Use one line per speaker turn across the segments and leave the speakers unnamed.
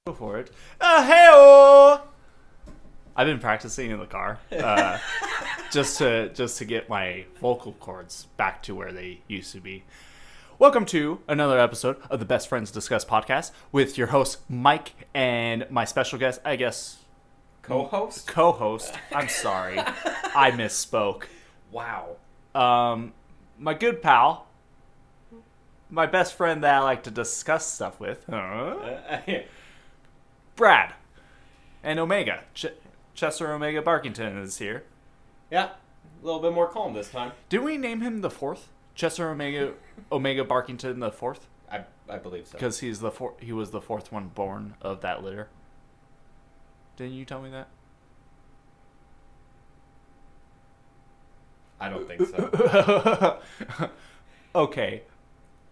Go for it. Hey-oh! I've been practicing in the car, just to get my vocal cords back to where they used to be. Welcome to another episode of the Best Friends Discuss podcast with your host Mike and my special guest, I guess, co-host. I'm sorry, I misspoke.
Wow.
My good pal, my best friend that I like to discuss stuff with. Brad and Omega. Chester Omega Barkington is here.
Yeah, a little bit more calm this time.
Did we name him the fourth? Chester Omega Barkington the fourth?
I believe so.
Because he was the fourth one born of that litter. Didn't you tell me that?
I don't think so.
Okay,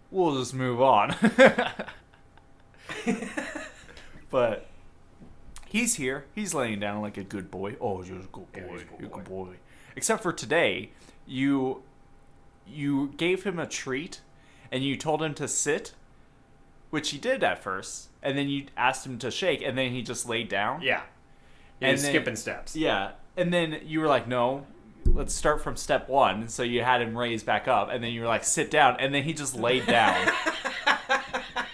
we'll just move on. But he's here. He's laying down like a good boy. Oh, you're a good boy. You're a good boy. Except for today, you gave him a treat, and you told him to sit, which he did at first, and then you asked him to shake, and then he just laid down.
Yeah.
And
He's
then-
skipping steps.
Yeah, and then you were like, no, let's start from step one. So you had him raise back up, and then you were like, sit down, and then he just laid down.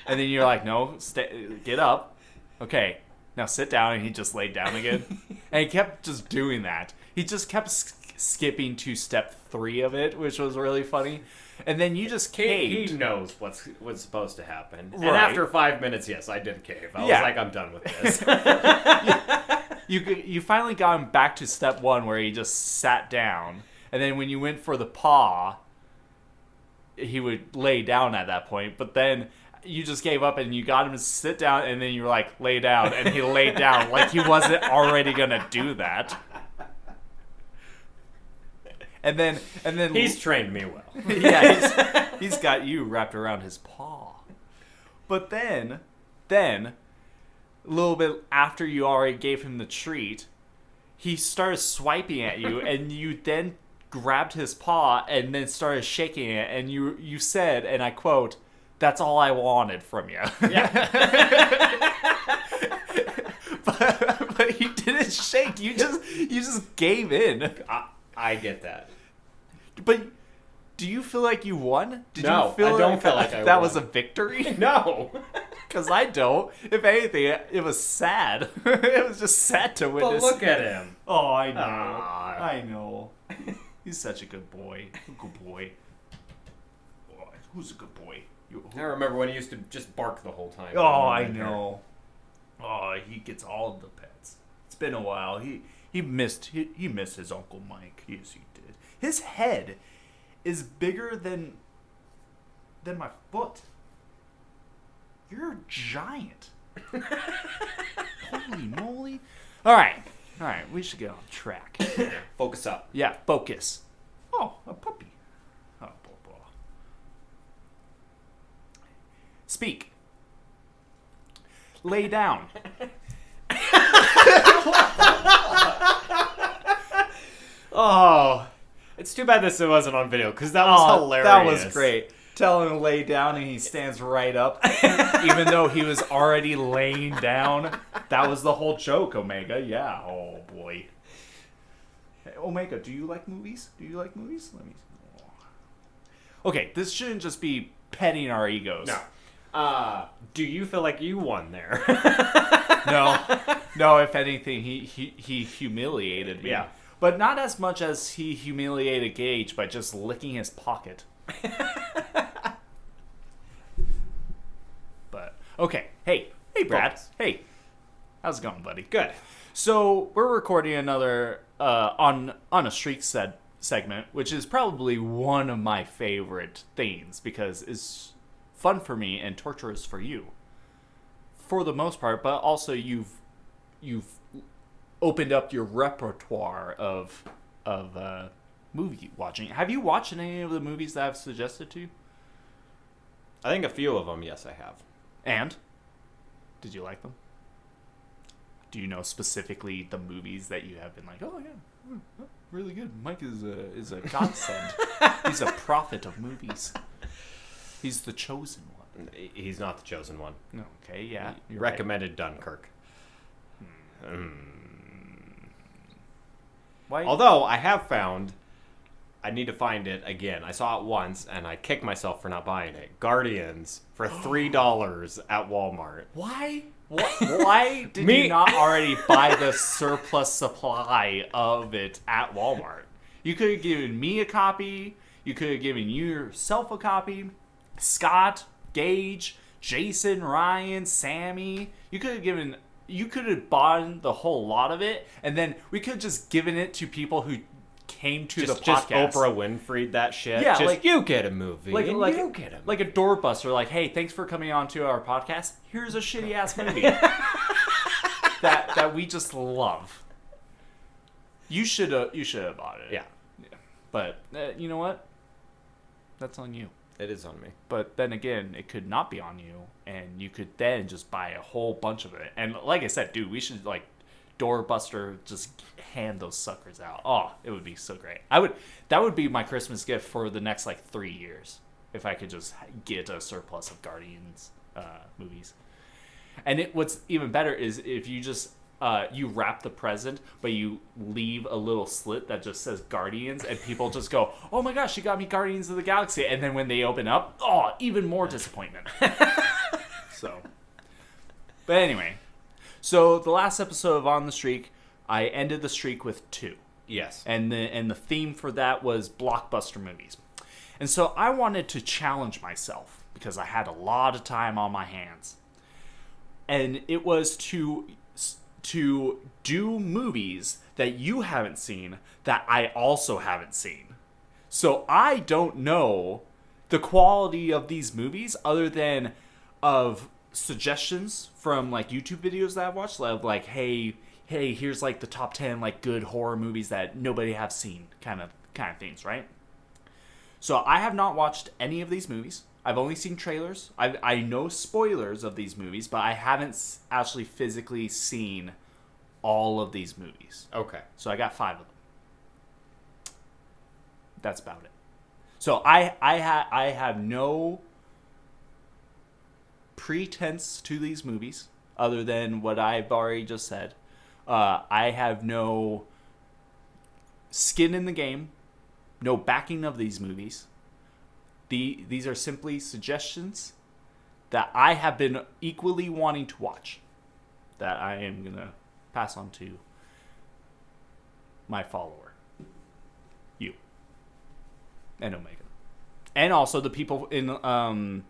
And then you're like, no, get up. Okay, now sit down, and he just laid down again. And he kept just doing that. He just kept skipping to step 3 of it, which was really funny. And then you just caved.
He knows what's supposed to happen.
Right.
And after 5 minutes, yes, I did cave. I was like, I'm done with this.
You finally got him back to step 1 where he just sat down. And then when you went for the paw, he would lay down at that point. But then you just gave up and you got him to sit down, and then you were like, lay down. And he laid down like he wasn't already going to do that. And then
He's trained me well.
yeah, he's got you wrapped around his paw. But then, a little bit after you already gave him the treat, he started swiping at you, and you then grabbed his paw and then started shaking it, and you said, and I quote, "That's all I wanted from you."
Yeah.
but you didn't shake. You just gave in.
I get that.
But do you feel like you won?
No, I don't feel like I
that
won.
was a victory?
No.
Because I don't. If anything, it was sad. It was just sad to
But
witness.
look at him.
Oh, I know.
Ah.
I know. He's such a good boy. A good boy. Oh, who's a good boy?
I remember when he used to just bark the whole time.
Oh, I know. Oh, he gets all of the pets. It's been a while. He missed his Uncle Mike. Yes, he did. His head is bigger than my foot. You're a giant. Holy moly. All right. We should get on track.
Focus up.
Yeah, focus. Oh, a puppy. Oh, blah, blah. Speak. Lay down.
Oh, it's too bad this wasn't on video because that was hilarious.
That was great. Tell him to lay down, and he stands right up, even though he was already laying down. That was the whole joke, Omega. Yeah. Oh boy. Hey, Omega, do you like movies? Let me see. Okay, this shouldn't just be petting our egos.
No. Do you feel like you won there?
No. If anything, he humiliated me.
Yeah.
But not as much as he humiliated Gage by just licking his pocket. But okay, hey Brad,
Focus.
hey, how's it going, buddy?
Good.
So we're recording another on a streak segment, which is probably one of my favorite things because it's fun for me and torturous for you, for the most part. But also you've opened up your repertoire of movie watching. Have you watched any of the movies that I've suggested to you?
I think a few of them, yes, I have.
And did you like them? Do you know specifically the movies that you have been like, oh yeah, really good. Mike is a godsend. He's a prophet of movies. He's the chosen one.
He's not the chosen one.
Okay, yeah.
He recommended Dunkirk.
Why?
Although I have found, I need to find it again. I saw it once and I kicked myself for not buying it. Guardians for $3 at Walmart.
Why? Why did you not already buy the surplus supply of it at Walmart? You could have given me a copy. You could have given yourself a copy. Scott, Gage, Jason, Ryan, Sammy. You could have bought the whole lot of it, and then we could have just given it to people who came to the podcast.
Just Oprah Winfrey that shit.
Yeah,
just,
like
you get a movie.
like
you get a movie.
like a doorbuster. Like, hey, thanks for coming on to our podcast. Here's a shitty ass movie that we just love. You should have bought it.
Yeah.
But you know what? That's on you.
It is on me.
But then again, it could not be on you, and you could then just buy a whole bunch of it. And like I said, dude, we should like doorbuster just hand those suckers out. Oh, it would be so great. That would be my Christmas gift for the next like 3 years if I could just get a surplus of Guardians movies. And what's even better is if you just you wrap the present, but you leave a little slit that just says Guardians, and people just go, "Oh my gosh, she got me Guardians of the Galaxy!" And then when they open up, oh, even more disappointment. So, but anyway, so the last episode of On the Streak, I ended the streak with 2.
Yes.
And the theme for that was blockbuster movies. And so I wanted to challenge myself because I had a lot of time on my hands. And it was to do movies that you haven't seen that I also haven't seen. So I don't know the quality of these movies other than of suggestions from like YouTube videos that I've watched, like hey, here's like the top 10 like good horror movies that nobody have seen kind of things, right? So I have not watched any of these movies. I've only seen trailers. I know spoilers of these movies, but I haven't actually physically seen all of these movies.
Okay.
So I got 5 of them. That's about it. So I have no pretense to these movies other than what I've already just said. I have no skin in the game, no backing of these movies. These are simply suggestions that I have been equally wanting to watch that I am going to pass on to my follower, you, and Omega. And also the people in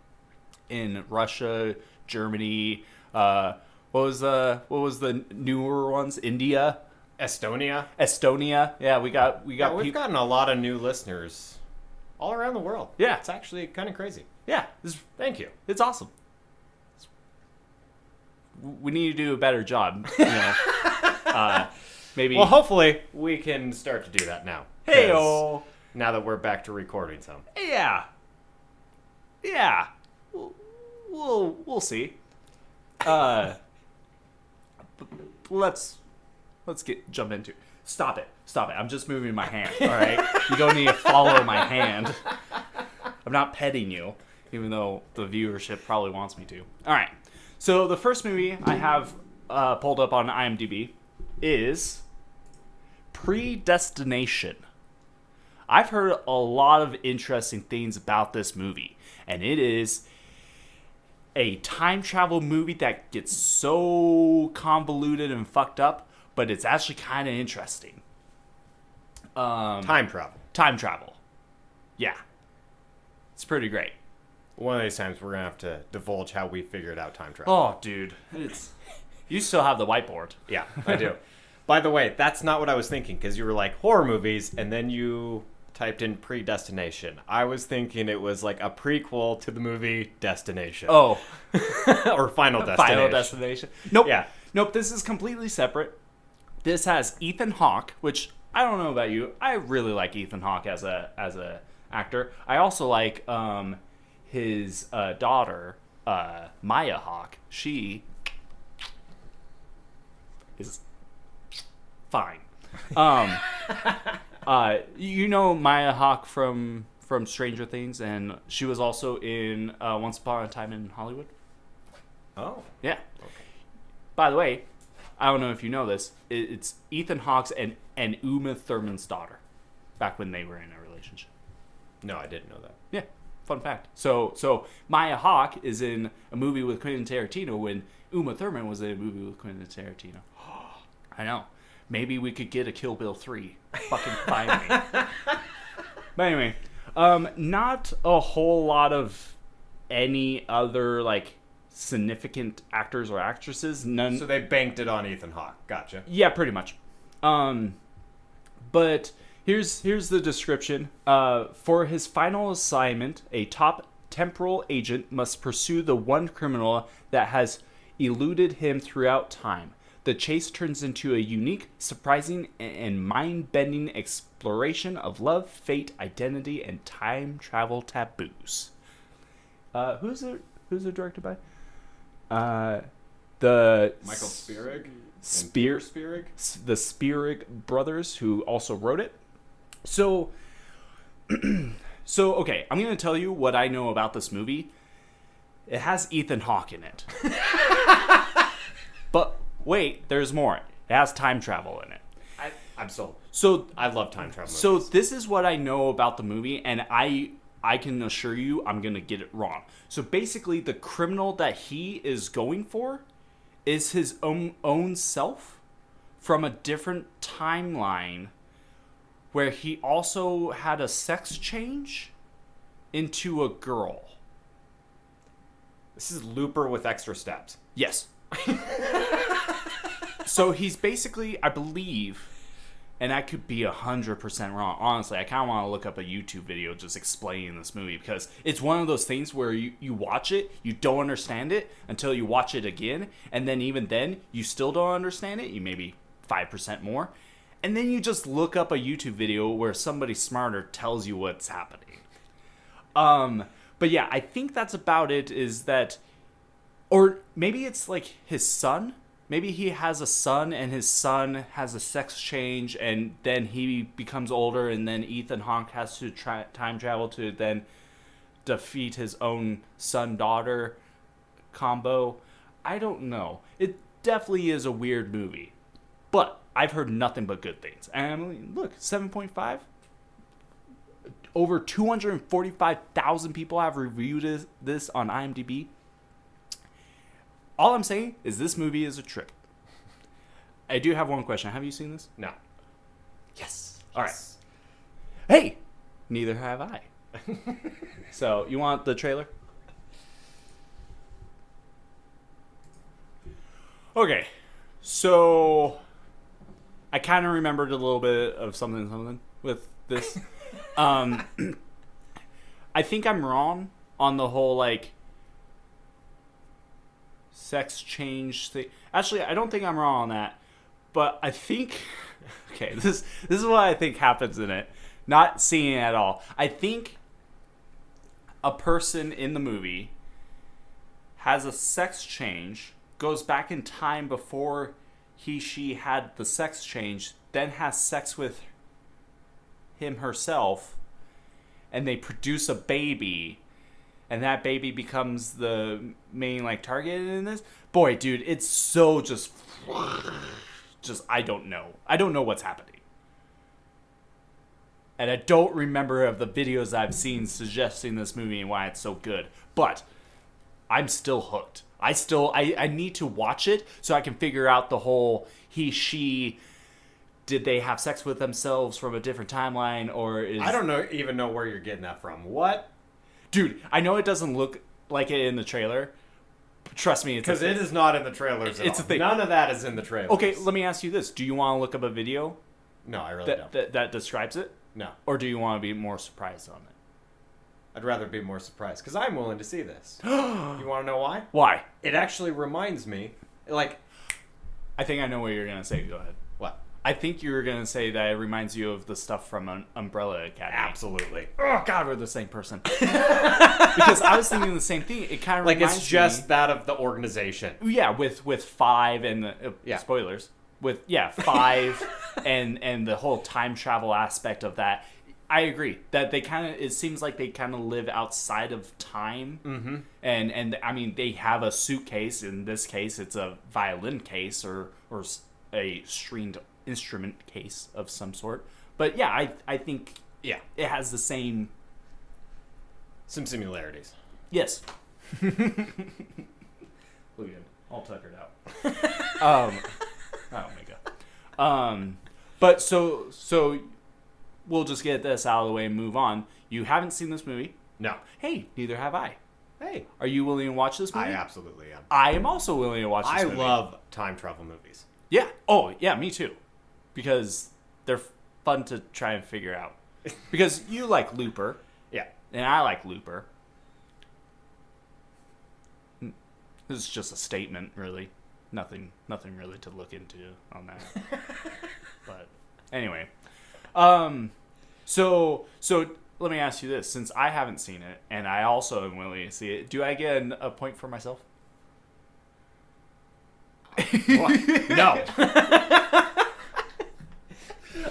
Russia, Germany, what was the newer ones? India, Estonia. Yeah, we got.
We've gotten a lot of new listeners all around the world.
Yeah,
it's actually kind of crazy.
Yeah,
thank you.
It's awesome. We need to do a better job. You know, maybe.
Well, hopefully we can start to do that now.
Hey-o.
Now that we're back to recording some.
Yeah. We'll see. Let's jump into it. Stop it. I'm just moving my hand, all right? You don't need to follow my hand. I'm not petting you, even though the viewership probably wants me to. All right. So the first movie I have pulled up on IMDb is Predestination. I've heard a lot of interesting things about this movie, and it is a time travel movie that gets so convoluted and fucked up, but it's actually kind of interesting.
Time travel.
Yeah. It's pretty great.
One of these times we're going to have to divulge how we figured out time travel.
Oh, dude. You still have the whiteboard.
Yeah, I do. By the way, that's not what I was thinking, because you were like, horror movies, and then you typed in Predestination. I was thinking it was like a prequel to the movie Destination.
Oh.
Or Final Destination.
Final Destination. Nope.
Yeah.
Nope, this is completely separate. This has Ethan Hawke, which I don't know about you. I really like Ethan Hawke as a actor. I also like his daughter, Maya Hawke. She is fine. You know Maya Hawke from from Stranger Things, and she was also in Once Upon a Time in Hollywood.
Oh.
Yeah.
Okay.
By the way, I don't know if you know this. It's Ethan Hawke's and Uma Thurman's daughter, back when they were in a relationship.
No, I didn't know that.
Yeah, fun fact. So Maya Hawke is in a movie with Quentin Tarantino when Uma Thurman was in a movie with Quentin Tarantino. I know. Maybe we could get a Kill Bill 3. Fucking find me. But anyway, not a whole lot of any other, like, significant actors or actresses. None.
So they banked it on Ethan Hawke. Gotcha.
Yeah, pretty much. But here's the description. For his final assignment, a top temporal agent must pursue the one criminal that has eluded him throughout time. The chase turns into a unique, surprising, and mind-bending exploration of love, fate, identity, and time travel taboos. Who's it directed by? The
Michael Spierig?
Spierig, the Spierig brothers, who also wrote it. So okay, I'm going to tell you what I know about this movie. It has Ethan Hawke in it. But wait, there's more. It has time travel in it.
I'm sold.
So
I love time travel movies.
So this is what I know about the movie, and I can assure you I'm going to get it wrong. So basically, the criminal that he is going for is his own self from a different timeline where he also had a sex change into a girl.
This is Looper with extra steps.
Yes. So he's basically, I believe, and I could be 100% wrong. Honestly, I kind of want to look up a YouTube video just explaining this movie, because it's one of those things where you watch it, you don't understand it until you watch it again, and then even then, you still don't understand it. You maybe 5% more. And then you just look up a YouTube video where somebody smarter tells you what's happening. But yeah, I think that's about it, is that, or maybe it's like his son. Maybe he has a son, and his son has a sex change, and then he becomes older, and then Ethan Hawke has to time travel to then defeat his own son-daughter combo. I don't know. It definitely is a weird movie, but I've heard nothing but good things. And I mean, look, 7.5. Over 245,000 people have reviewed this on IMDb. All I'm saying is this movie is a trip. I do have one question. Have you seen this?
No.
Yes. All right. Hey, neither have I. So, you want the trailer? Okay. So, I kind of remembered a little bit of something with this. I think I'm wrong on the whole, like, sex change thing. Actually, I don't think I'm wrong on that. But I think, okay, this is what I think happens in it. Not seeing it at all. I think a person in the movie has a sex change, goes back in time before she had the sex change, then has sex with him herself, and they produce a baby, and that baby becomes the main, like, target in this. Boy, dude, it's so just I don't know. I don't know what's happening. And I don't remember of the videos I've seen suggesting this movie and why it's so good. But I'm still hooked. I need to watch it so I can figure out the whole she, did they have sex with themselves from a different timeline, or is...
I don't even know where you're getting that from. What?
Dude, I know it doesn't look like it in the trailer. Trust me,
because it is not in the trailers at all.
It's a thing.
None of that is in the trailers.
Okay, let me ask you this. Do you want to look up a video
No, I really don't.
that describes it?
No.
Or do you want to be more surprised on it?
I'd rather be more surprised, because I'm willing to see this. You want to know why?
Why?
It actually reminds me, like...
I think I know what you're going to say. Go ahead.
What?
I think you were going to say that it reminds you of the stuff from Umbrella Academy.
Absolutely.
Oh, God, we're the same person. Because I was thinking the same thing. It kind of
like,
reminds
it's just that of the organization.
Yeah, with 5 and spoilers. With 5 and the whole time travel aspect of that. I agree that they kind of. It seems like they kind of live outside of time, and I mean they have a suitcase. In this case, it's a violin case or a stringed instrument case of some sort. But yeah, I think
Yeah.
it has the same.
Some similarities.
Yes. Look at him, all tuckered out. Oh my god. But so we'll just get this out of the way and move on. You haven't seen this movie.
No.
Hey, neither have I.
Hey.
Are you willing to watch this movie?
I absolutely am.
I am also willing to watch this
I
movie.
love time travel movies.
Yeah. Oh, yeah, me too. Because they're fun to try and figure out. Because you like Looper,
Yeah.
and I like Looper. This is just a statement, really. Nothing really to look into on that. But anyway, so let me ask you this: since I haven't seen it, and I also am willing to see it, do I get a point for myself?
What? No.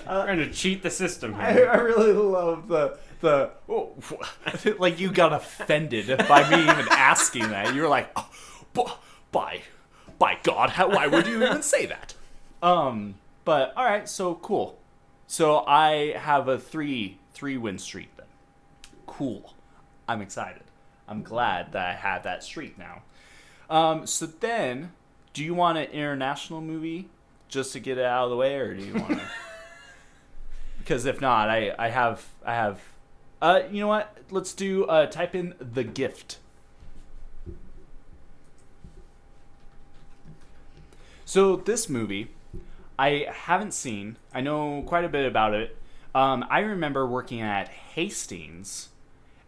Trying to cheat the system
I
here.
really love the like you got offended by me even asking that. You were like, oh, by God, why would you even say that? But all right, so cool. So I have a three win streak then. Cool. I'm excited. I'm glad that I have that streak now. So then, do you want an international movie just to get it out of the way, or do you want to? Because if not, I have. You know what? Let's do. Type in The Gift. So this movie, I haven't seen. I know quite a bit about it. I remember working at Hastings,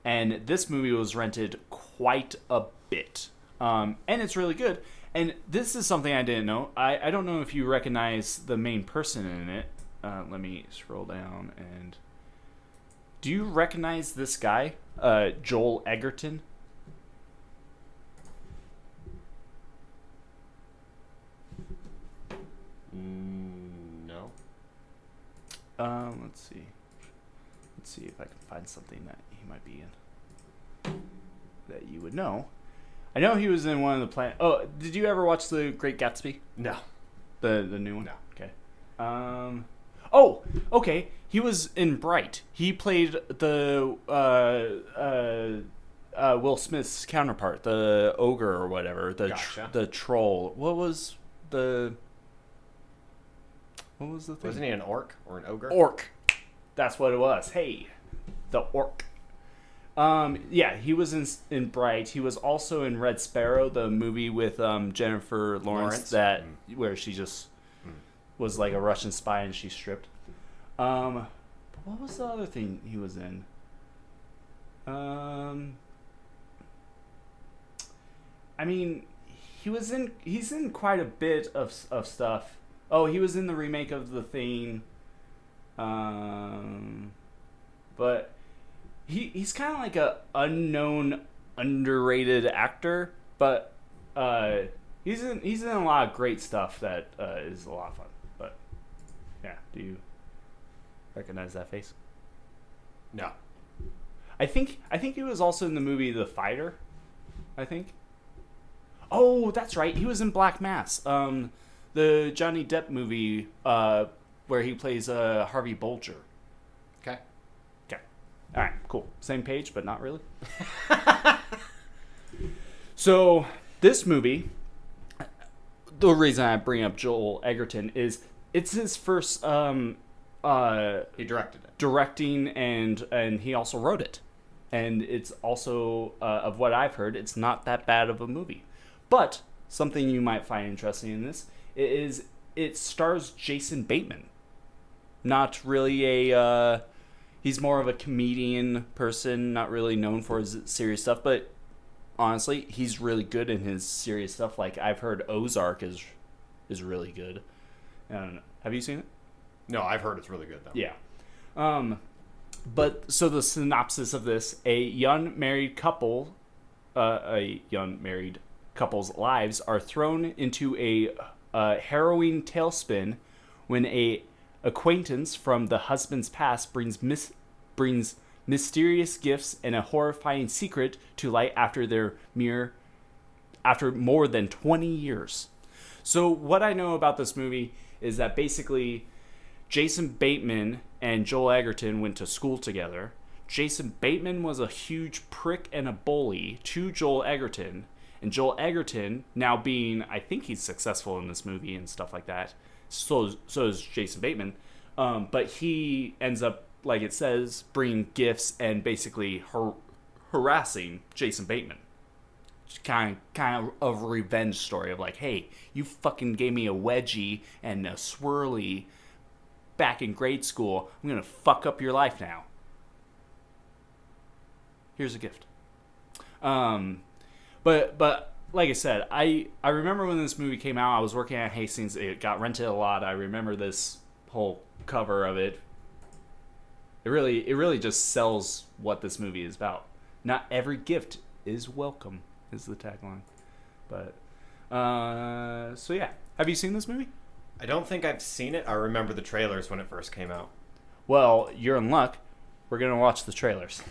and this movie was rented quite a bit. And it's really good. And this is something I didn't know. I don't know if you recognize the main person in it. Let me scroll down and... Do you recognize this guy? Joel Egerton?
No.
Let's see. Let's see if I can find something that he might be in that you would know. I know he was in one of the Oh, did you ever watch The Great Gatsby?
No.
The new one?
No.
Okay. Oh, okay. He was in Bright. He played the Will Smith's counterpart, the ogre or whatever,
Gotcha.
The troll. What was the thing?
Wasn't he an orc or an ogre?
Orc. That's what it was. Hey, the orc. Yeah, he was in Bright. He was also in Red Sparrow, the movie with Jennifer Lawrence. Where she just was like a Russian spy and she stripped. But what was the other thing he was in? I mean, he's in quite a bit of stuff. Oh, he was in the remake of The Thing. But he's kind of like a unknown, underrated actor, but he's in a lot of great stuff that is a lot of fun. But yeah, do you recognize that face?
No.
I think he was also in the movie The Fighter. I think. Oh, that's right. He was in Black Mass. The Johnny Depp movie where he plays Harvey Bulger.
Okay.
Okay. All right, cool. Same page, but not really. So, this movie, the reason I bring up Joel Egerton is it's his first
He directed it.
directing, and he also wrote it. And it's also, of what I've heard, it's not that bad of a movie. But something you might find interesting in this is it stars Jason Bateman. Not really he's more of a comedian person, not really known for his serious stuff, but honestly, he's really good in his serious stuff. Like, I've heard Ozark is really good. I don't know. Have you seen it?
No, I've heard it's really good though.
Yeah. But so the synopsis of this: a young married couple's lives are thrown into a harrowing tailspin when a acquaintance from the husband's past brings mysterious gifts and a horrifying secret to light after more than 20 years. So what I know about this movie is that basically Jason Bateman and Joel Edgerton went to school together. Jason Bateman was a huge prick and a bully to Joel Edgerton. And Joel Edgerton, now being, I think he's successful in this movie and stuff like that. So is Jason Bateman. But he ends up, like it says, bringing gifts and basically harassing Jason Bateman. Kind of a revenge story of like, hey, you fucking gave me a wedgie and a swirly back in grade school. I'm gonna fuck up your life now. Here's a gift. But like I said, I remember when this movie came out. I was working at Hastings. It got rented a lot. I remember this whole cover of it. It really just sells what this movie is about. Not every gift is welcome, is the tagline. But so yeah, have you seen this movie?
I don't think I've seen it. I remember the trailers when it first came out.
Well, you're in luck. We're gonna watch the trailers.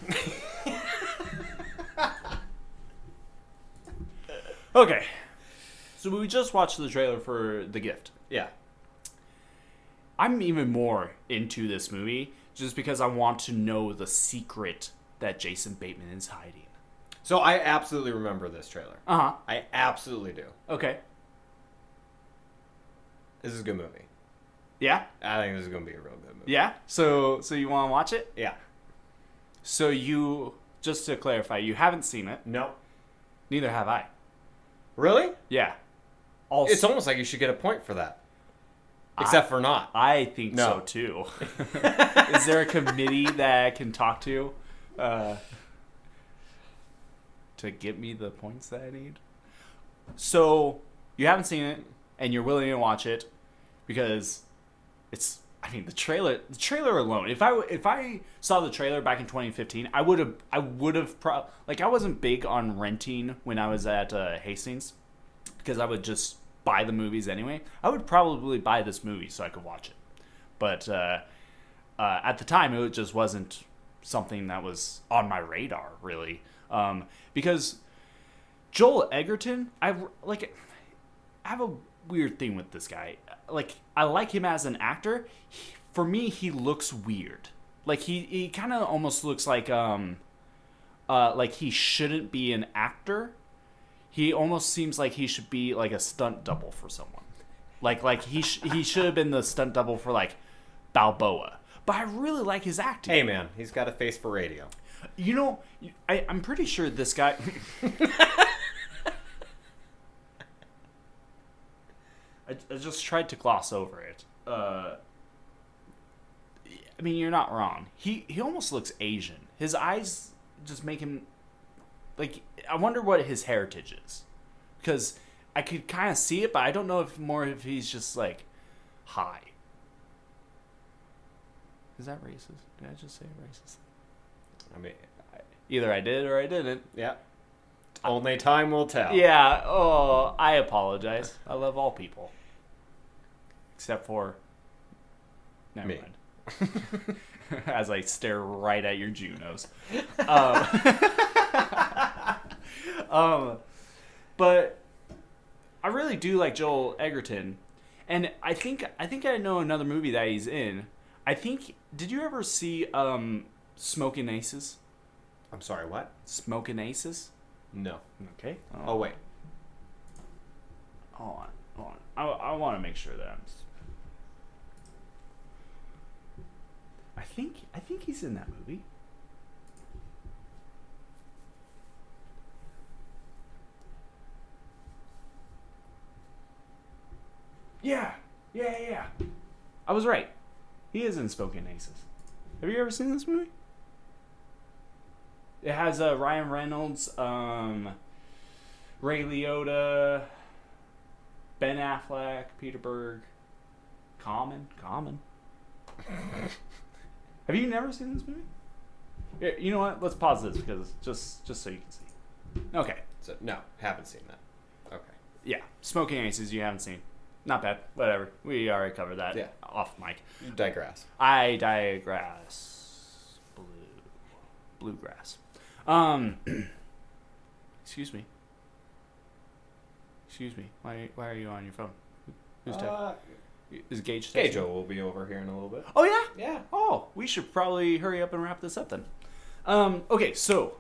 Okay, so we just watched the trailer for The Gift.
Yeah.
I'm even more into this movie just because I want to know the secret that Jason Bateman is hiding.
So I absolutely remember this trailer.
Uh-huh.
I absolutely do.
Okay.
This is a good movie.
Yeah?
I think this is going to be a real good movie.
Yeah? So you want to watch it?
Yeah.
So you, just to clarify, you haven't seen it.
No.
Neither have I.
Really?
Yeah.
It's almost like you should get a point for that. Except for not.
I think
No.
so too. Is there a committee that I can talk to get me the points that I need? So you haven't seen it, and you're willing to watch it because it's. I mean, the trailer alone. If I saw the trailer back in 2015, I would have I wasn't big on renting when I was at Hastings because I would just buy the movies anyway. I would probably buy this movie so I could watch it. But at the time, it just wasn't something that was on my radar really, because Joel Edgerton, I have a weird thing with this guy. Like, I like him as an actor. For me, he looks weird. Like, he kind of almost looks like he shouldn't be an actor. He almost seems like he should be like a stunt double for someone. Like he should have been the stunt double for like Balboa. But I really like his acting.
Hey man, he's got a face for radio.
You know, I'm pretty sure this guy. I just tried to gloss over it. I mean, you're not wrong. He almost looks Asian. His eyes just make him like. I wonder what his heritage is, because I could kind of see it, but I don't know if he's just like high. Is that racist? Did I just say racist?
I mean,
Either I did or I didn't.
yeah. Only time will tell.
Yeah. Oh, I apologize. I love all people, except for. Never
Me.
mind. As I stare right at your Junos. But I really do like Joel Edgerton, and I think I know another movie that he's in. Did you ever see Smokin' Aces?
I'm sorry, what?
Smokin' Aces?
No.
Okay.
Oh, wait.
Hold on. I want to make sure that I think he's in that movie. Yeah. I was right. He is in Smokin' Aces. Have you ever seen this movie? It has Ryan Reynolds, Ray Liotta, Ben Affleck, Peter Berg, Common. Have you never seen this movie? Yeah, you know what? Let's pause this because just so you can see. Okay.
So, no, haven't seen that. Okay.
Yeah, Smoking Aces you haven't seen. Not bad. Whatever. We already covered that
Yeah.
off mic.
You digress.
I digress. Blue. bluegrass. Excuse me. Excuse me. Why are you on your phone? Who's texting? Is Gage texting?
Gajo will be over here in a little bit.
Oh, yeah?
Yeah.
Oh, we should probably hurry up and wrap this up then. Okay, so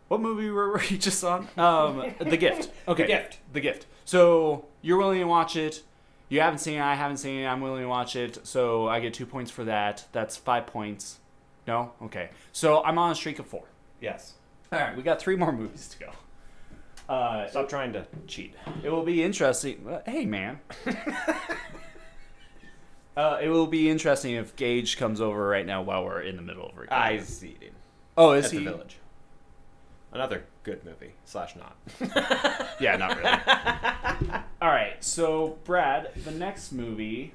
what movie were we just on? The Gift. Okay. The Gift. So you're willing to watch it. You haven't seen it. I haven't seen it. I'm willing to watch it. So I get 2 points for that. That's 5 points. No? Okay. So I'm on a streak of 4.
Yes.
All right. We got 3 more movies to go.
Stop trying to cheat.
It will be interesting. Hey, man. It will be interesting if Gage comes over right now while we're in the middle of recording.
Ice eating.
Oh, is
At
he?
the Village. Another good movie / not.
Yeah, not really. All right, so Brad, the next movie,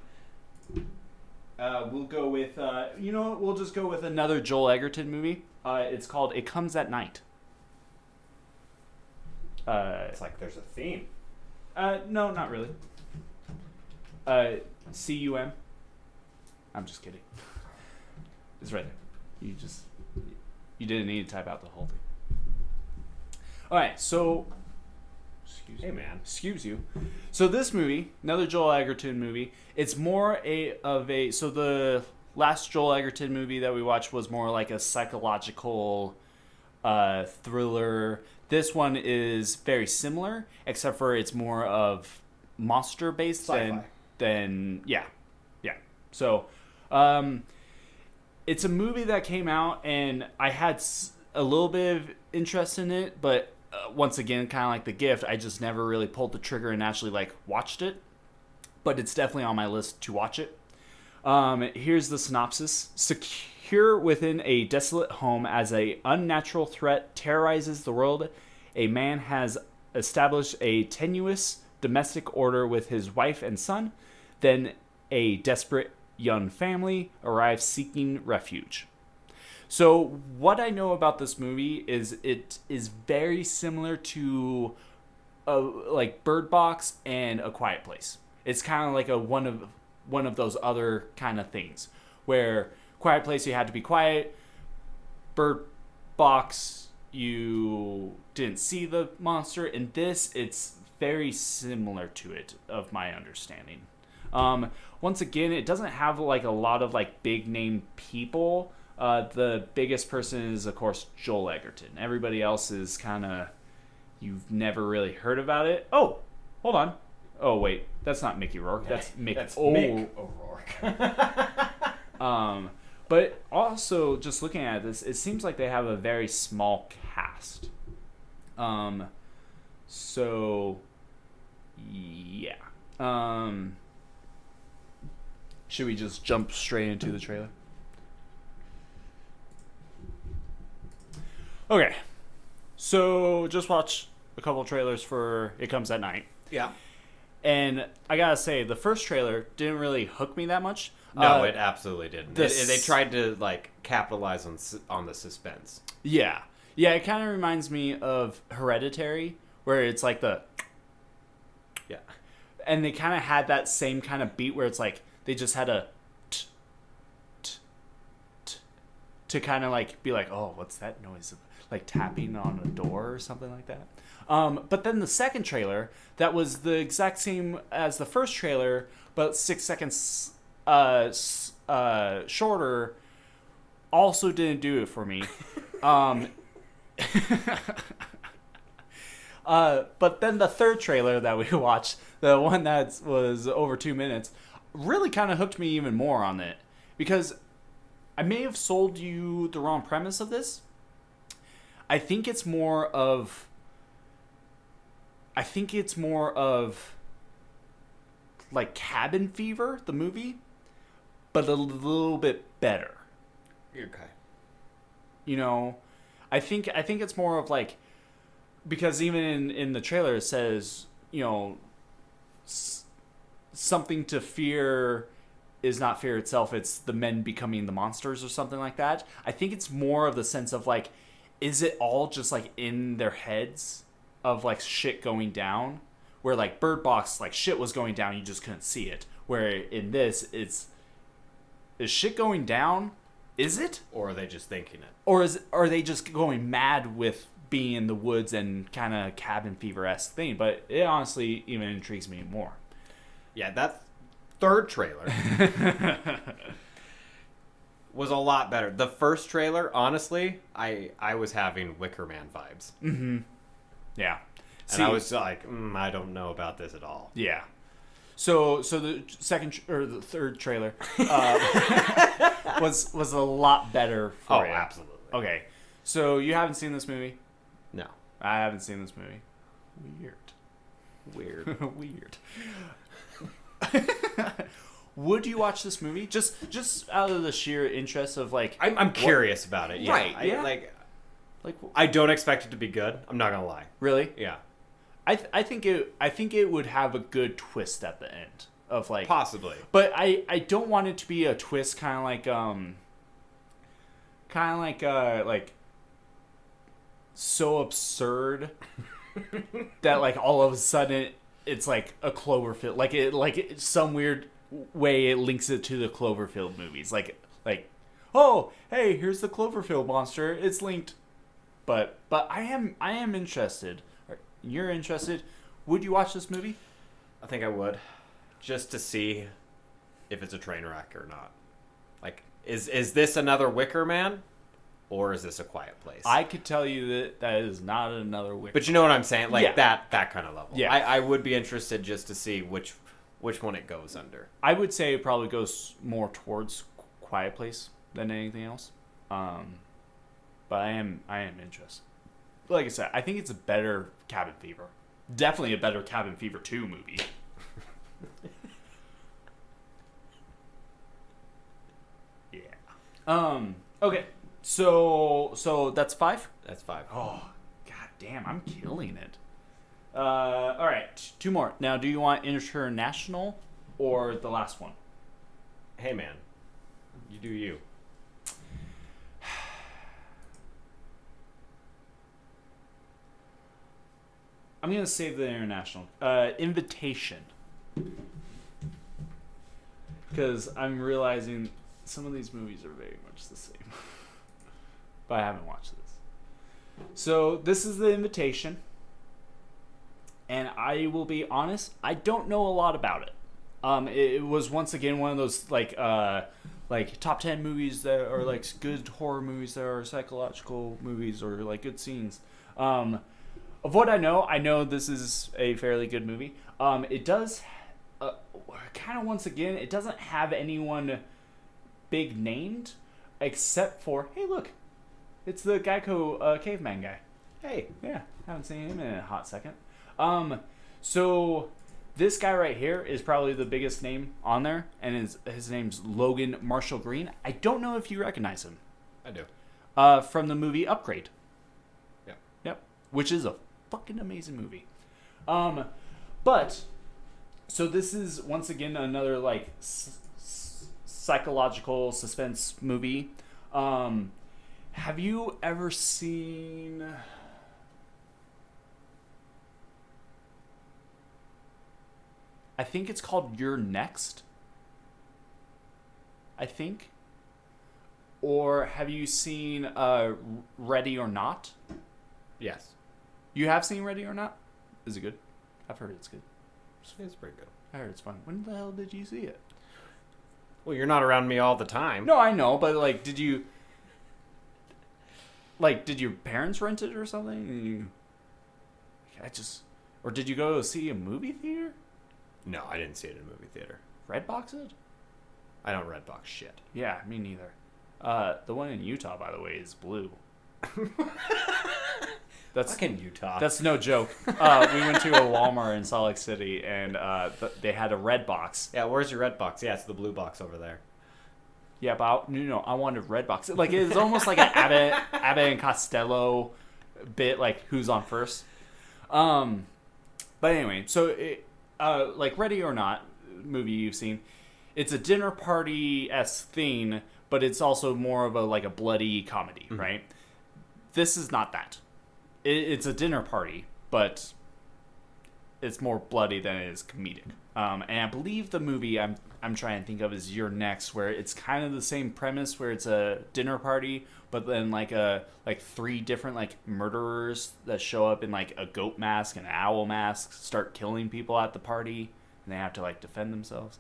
we'll go with. You know what? We'll just go with another Joel Edgerton movie. It's called It Comes at Night.
It's like there's a theme.
No, not really. CUM. I'm just kidding. It's right there. You didn't need to type out the whole thing. All right, so excuse
Hey,
me.
man.
Excuse you. So this movie, another Joel Edgerton movie, it's more so the last Joel Edgerton movie that we watched was more like a psychological thriller. This one is very similar, except for it's more of monster based than yeah. So, it's a movie that came out, and I had a little bit of interest in it, but once again, kind of like The Gift, I just never really pulled the trigger and actually watched it. But it's definitely on my list to watch it. Here's the synopsis. Secure within a desolate home as a unnatural threat terrorizes the world, a man has established a tenuous domestic order with his wife and son. Then a desperate young family arrives seeking refuge. So what I know about this movie is it is very similar to like Bird Box and A Quiet Place. It's kind of like one of those other kind of things where Quiet Place you had to be quiet, Bird Box you didn't see the monster. In this, it's very similar to it, of my understanding. Once again, it doesn't have a lot of big name people. The biggest person is, of course, Joel Edgerton. Everybody else is kind of, you've never really heard about it. Oh, hold on. Oh, wait. That's not Mickey Rourke. That's Mick.
That's Mick O'Rourke.
But also, just looking at this, it seems like they have a very small cast. So, yeah. Should we just jump straight into the trailer? Okay. So, just watch a couple trailers for It Comes at Night.
Yeah.
And I gotta say, the first trailer didn't really hook me that much.
No, it absolutely didn't. They tried to capitalize on the suspense.
Yeah. Yeah, it kind of reminds me of Hereditary, where it's like the...
Yeah.
And they kind of had that same kind of beat where it's like, they just had a... to kind of be like, oh, what's that noise? Like tapping on a door or something like that. But then the second trailer, that was the exact same as the first trailer, but 6 seconds shorter, also didn't do it for me. But then the third trailer that we watched, the one that was over 2 minutes, really kind of hooked me even more on it. Because I may have sold you the wrong premise of this. I think it's more of like Cabin Fever, the movie, but a little bit better.
Okay.
You know, I think it's more of because even in the trailer it says, something to fear is not fear itself, it's the men becoming the monsters or something like that. I think it's more of the sense of is it all just in their heads of shit going down, where Bird Box shit was going down, you just couldn't see it, where in this is shit going down, Is it?
Or are they just thinking it?
Or are they just going mad with being in the woods and kind of cabin fever-esque thing? But it honestly even intrigues me more.
Yeah, that third trailer was a lot better. The first trailer, honestly, I was having Wicker Man vibes.
Mm-hmm. Yeah.
And I was like, I don't know about this at all.
Yeah. So the second or the third trailer was a lot better for you.
Oh, absolutely.
Okay. So you haven't seen this movie?
No.
I haven't seen this movie.
Weird.
Weird. Would you watch this movie just out of the sheer interest of like?
I'm curious about it. Yeah.
Right.
Like
like
I don't expect it to be good. I'm not gonna lie.
really?
Yeah.
I think it would have a good twist at the end of like
Possibly.
But I don't want it to be a twist kind of like so absurd that like all of a sudden it's like a Cloverfield, like some weird way it links it to the Cloverfield movies, like oh hey, here's the Cloverfield monster, it's linked. But I am interested. You're interested. Would you watch this movie?
I think I would, just to see if it's a train wreck or not. Like, is this another Wicker Man, or is this A Quiet Place?
I could tell you that is not another Wicker.
But you know what I'm saying? Like
Yeah.
that kind of level.
Yeah.
I would be interested just to see which one it goes under.
I would say it probably goes more towards Quiet Place than anything else. But I am interested. Like I said, I think it's a better Cabin Fever. Definitely a better Cabin Fever 2 movie. Yeah. Okay. So that's 5?
That's 5.
Oh, god damn, I'm killing it. All right, 2 more. Now, do you want international or the last one?
Hey man, you do you.
I'm going to save the international. Invitation. Because I'm realizing some of these movies are very much the same. But I haven't watched this. So, this is The Invitation. And I will be honest, I don't know a lot about it. It was once again one of those like top 10 movies that are like good horror movies that are psychological movies or like good scenes. Of what I know this is a fairly good movie. It does kind of once again, it doesn't have anyone big named except for, hey look, it's the Geico caveman guy.
Hey.
Yeah, haven't seen him in a hot second. So this guy right here is probably the biggest name on there, and his name's Logan Marshall Green. I don't know if you recognize him.
I do.
From the movie Upgrade. Yep. Which is a fucking amazing movie. But so this is once again another like psychological suspense movie. Have you ever seen? I think it's called You're Next. I think. Or have you seen Ready or Not?
Yes.
You have seen Ready or Not? Is it good? I've heard it's good.
It's pretty good.
I heard it's fun. When the hell did you see it?
Well, you're not around me all the time.
No, I know, but like, did your parents rent it or something? Or did you go see a movie theater?
No, I didn't see it in a movie theater.
Redbox it?
I don't Redbox shit.
Yeah, me neither. The one in Utah, by the way, is blue. That's
fucking Utah.
That's no joke. We went to a Walmart in Salt Lake City, and they had a Redbox.
Yeah, where's your Redbox? Yeah, it's the blue box over there.
Yeah, but I wanted Redbox. Like, it's almost like an Abbott and Costello bit, like, who's on first. But anyway, so like Ready or Not movie you've seen, it's a dinner party-esque thing, but it's also more of a bloody comedy, mm-hmm. right? This is not that. It's a dinner party, but it's more bloody than it is comedic. And I believe the movie I'm trying to think of is You're Next, where it's kind of the same premise, where it's a dinner party, but then like 3 different like murderers that show up in like a goat mask and an owl mask start killing people at the party, and they have to like defend themselves.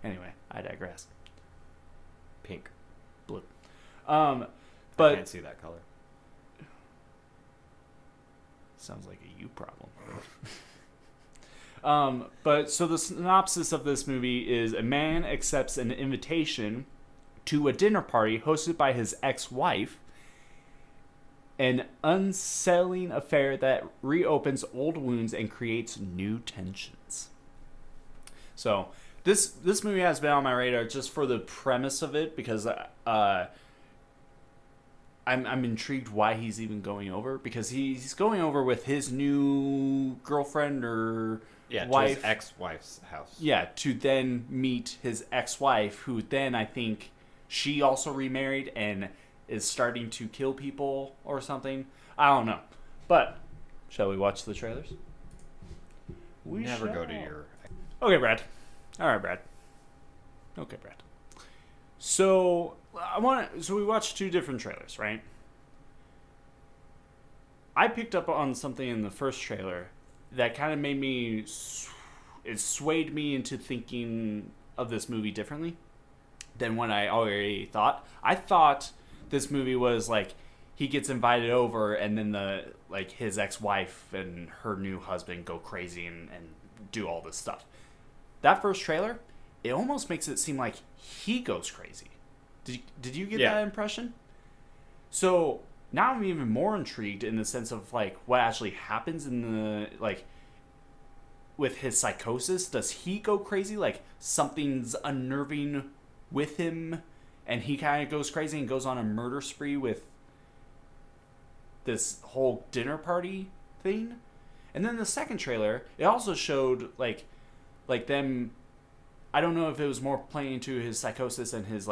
Anyway, I digress.
Pink.
Blue.
I
But
can't see that color.
sounds like a you problem. But so the synopsis of this movie is: a man accepts an invitation to a dinner party hosted by his ex-wife, an unsettling affair that reopens old wounds and creates new tensions. So this movie has been on my radar just for the premise of it, because I'm intrigued why he's even going over, because he's going over with his new girlfriend or wife,
to his ex-wife's house.
Yeah, to then meet his ex-wife, who then I think she also remarried and is starting to kill people or something. I don't know. But shall we watch the trailers?
We never go to your...
Okay, Brad. All right, Brad. Okay, Brad. So we watched 2 different trailers, right? I picked up on something in the first trailer that kind of made me, it swayed me into thinking of this movie differently than what I already thought. I thought this movie was like he gets invited over and then his ex-wife and her new husband go crazy and do all this stuff. That first trailer, it almost makes it seem like he goes crazy. Did you get that impression? So now I'm even more intrigued in the sense of like what actually happens in the with his psychosis. Does he go crazy? Like something's unnerving with him and he kind of goes crazy and goes on a murder spree with this whole dinner party thing? And then the second trailer, it also showed like them, I don't know if it was more playing to his psychosis and his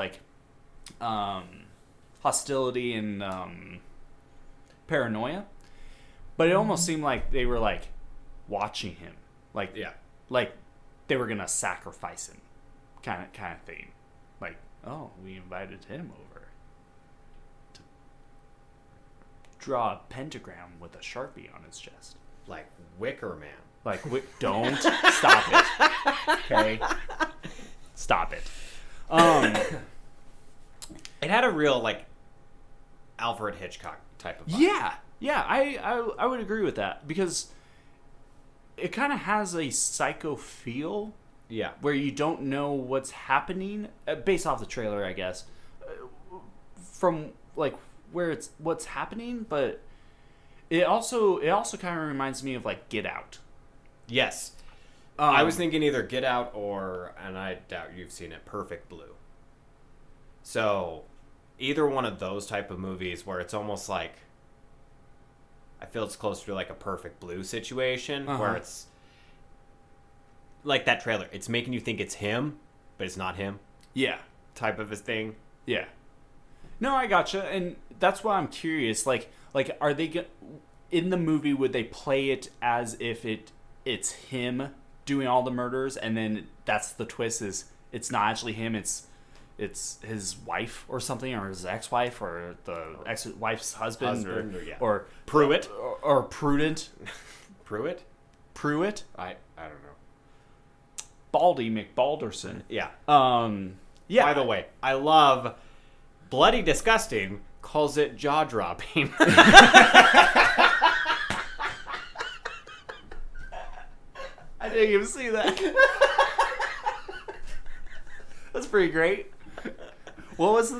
hostility and paranoia, but it almost seemed like they were like watching him, like they were gonna sacrifice him, kind of thing. Like, oh, we invited him over to draw a pentagram with a Sharpie on his chest,
like Wicker Man.
Like, don't stop it, okay? Stop it.
It had a real like Alfred Hitchcock type of vibe.
Yeah, I would agree with that, because it kind of has a psycho feel.
Yeah,
where you don't know what's happening, based off the trailer, I guess, from like what's happening, but it also kind of reminds me of like Get Out.
Yes. I was thinking either Get Out or, and I doubt you've seen it, Perfect Blue. So, either one of those type of movies where it's almost like, I feel it's closer to like a Perfect Blue situation, where it's like that trailer. It's making you think it's him, but it's not him.
Yeah.
Type of a thing.
Yeah. No, I gotcha. And that's why I'm curious. Like are they in the movie, would they play it as if it's him doing all the murders, and then that's the twist, is it's not actually him, it's his wife or something, or his ex-wife, or the ex-wife's husband or
Pruitt
or Prudent.
Pruitt? I don't know.
Baldy McBalderson.
Yeah.
Yeah.
By the way, I love Bloody Disgusting calls it jaw-dropping.
I didn't even see that. That's pretty great. What was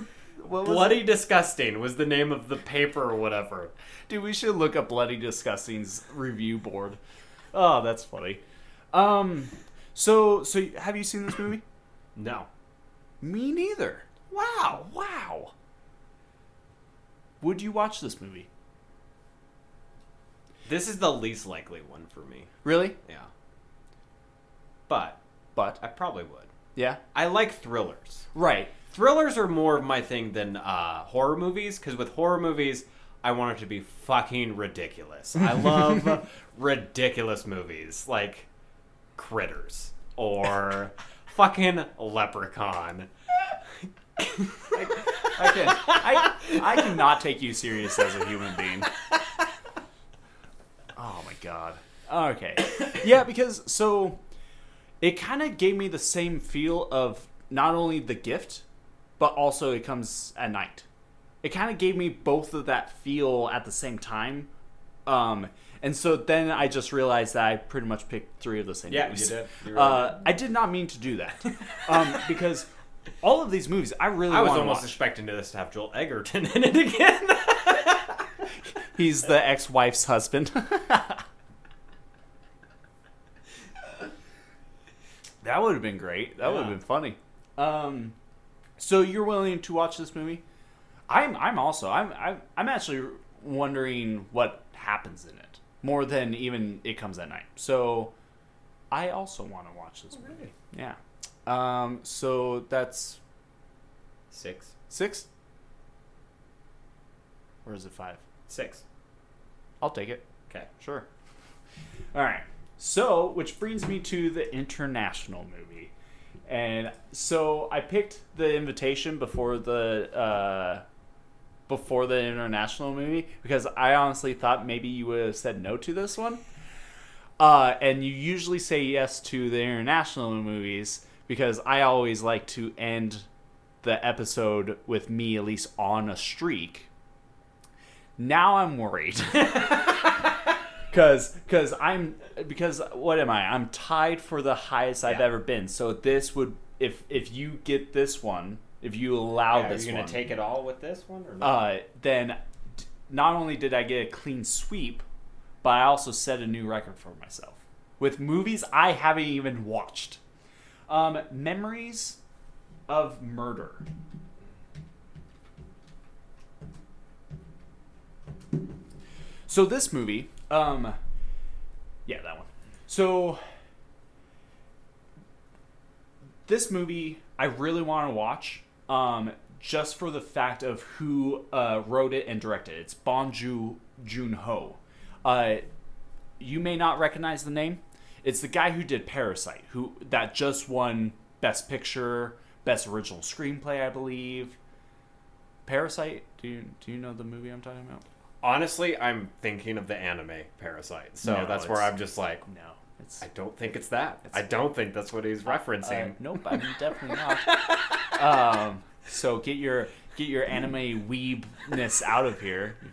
Bloody Disgusting was the name of the paper or whatever.
Dude, we should look up Bloody Disgusting's review board. Oh, that's funny. So have you seen this movie?
No.
Me neither. Wow. Would you watch this movie?
This is the least likely one for me.
Really?
Yeah. But
But
I probably would.
yeah.
I like thrillers.
Right.
Thrillers are more of my thing than horror movies, because with horror movies, I want it to be fucking ridiculous. I love ridiculous movies. Like, Critters or fucking Leprechaun.
I cannot take you serious as a human being. Oh my god. Okay. Yeah, because so it kind of gave me the same feel of not only The Gift, but also It Comes at Night. It kind of gave me both of that feel at the same time. And so then I just realized that I pretty much picked three of the same movies.
You did. You really did.
I did not mean to do that. Because all of these movies, I really
I was
want to
almost
watch.
expecting this to have Joel Egerton in it again.
He's the ex-wife's husband. That would have been great. That would have been funny. So you're willing to watch this movie? I'm actually wondering what happens in it more than even It Comes at Night. So I also want to watch this movie. Yeah. So that's
6.
6? Or is it 5?
6.
I'll take it.
Okay.
Sure. All right. So, which brings me to the international movie. And so I picked The Invitation before the international movie because I honestly thought maybe you would have said no to this one. And you usually say yes to the international movies because I always like to end the episode with me at least on a streak. Now I'm worried. Because what am I? I'm tied for the highest I've ever been. So this would, if you get this one, if you allow this one,
are you gonna take it all with this one or not?
then not only did I get a clean sweep, but I also set a new record for myself with movies I haven't even watched. Memories of Murder. So this movie, yeah, that one. So this movie I really want to watch, just for the fact of who wrote it and directed it. It's Bong Joon-ho. You may not recognize the name. It's the guy who did Parasite, that just won Best Picture, Best Original Screenplay, I believe. Parasite? Do you know the movie I'm talking about?
Honestly, I'm thinking of the anime Parasite, so
No,
that's where I'm just like,
No, it's
I don't think it's that. I don't think that's what he's referencing.
nope, I'm definitely not. So get your anime weebness out of here, you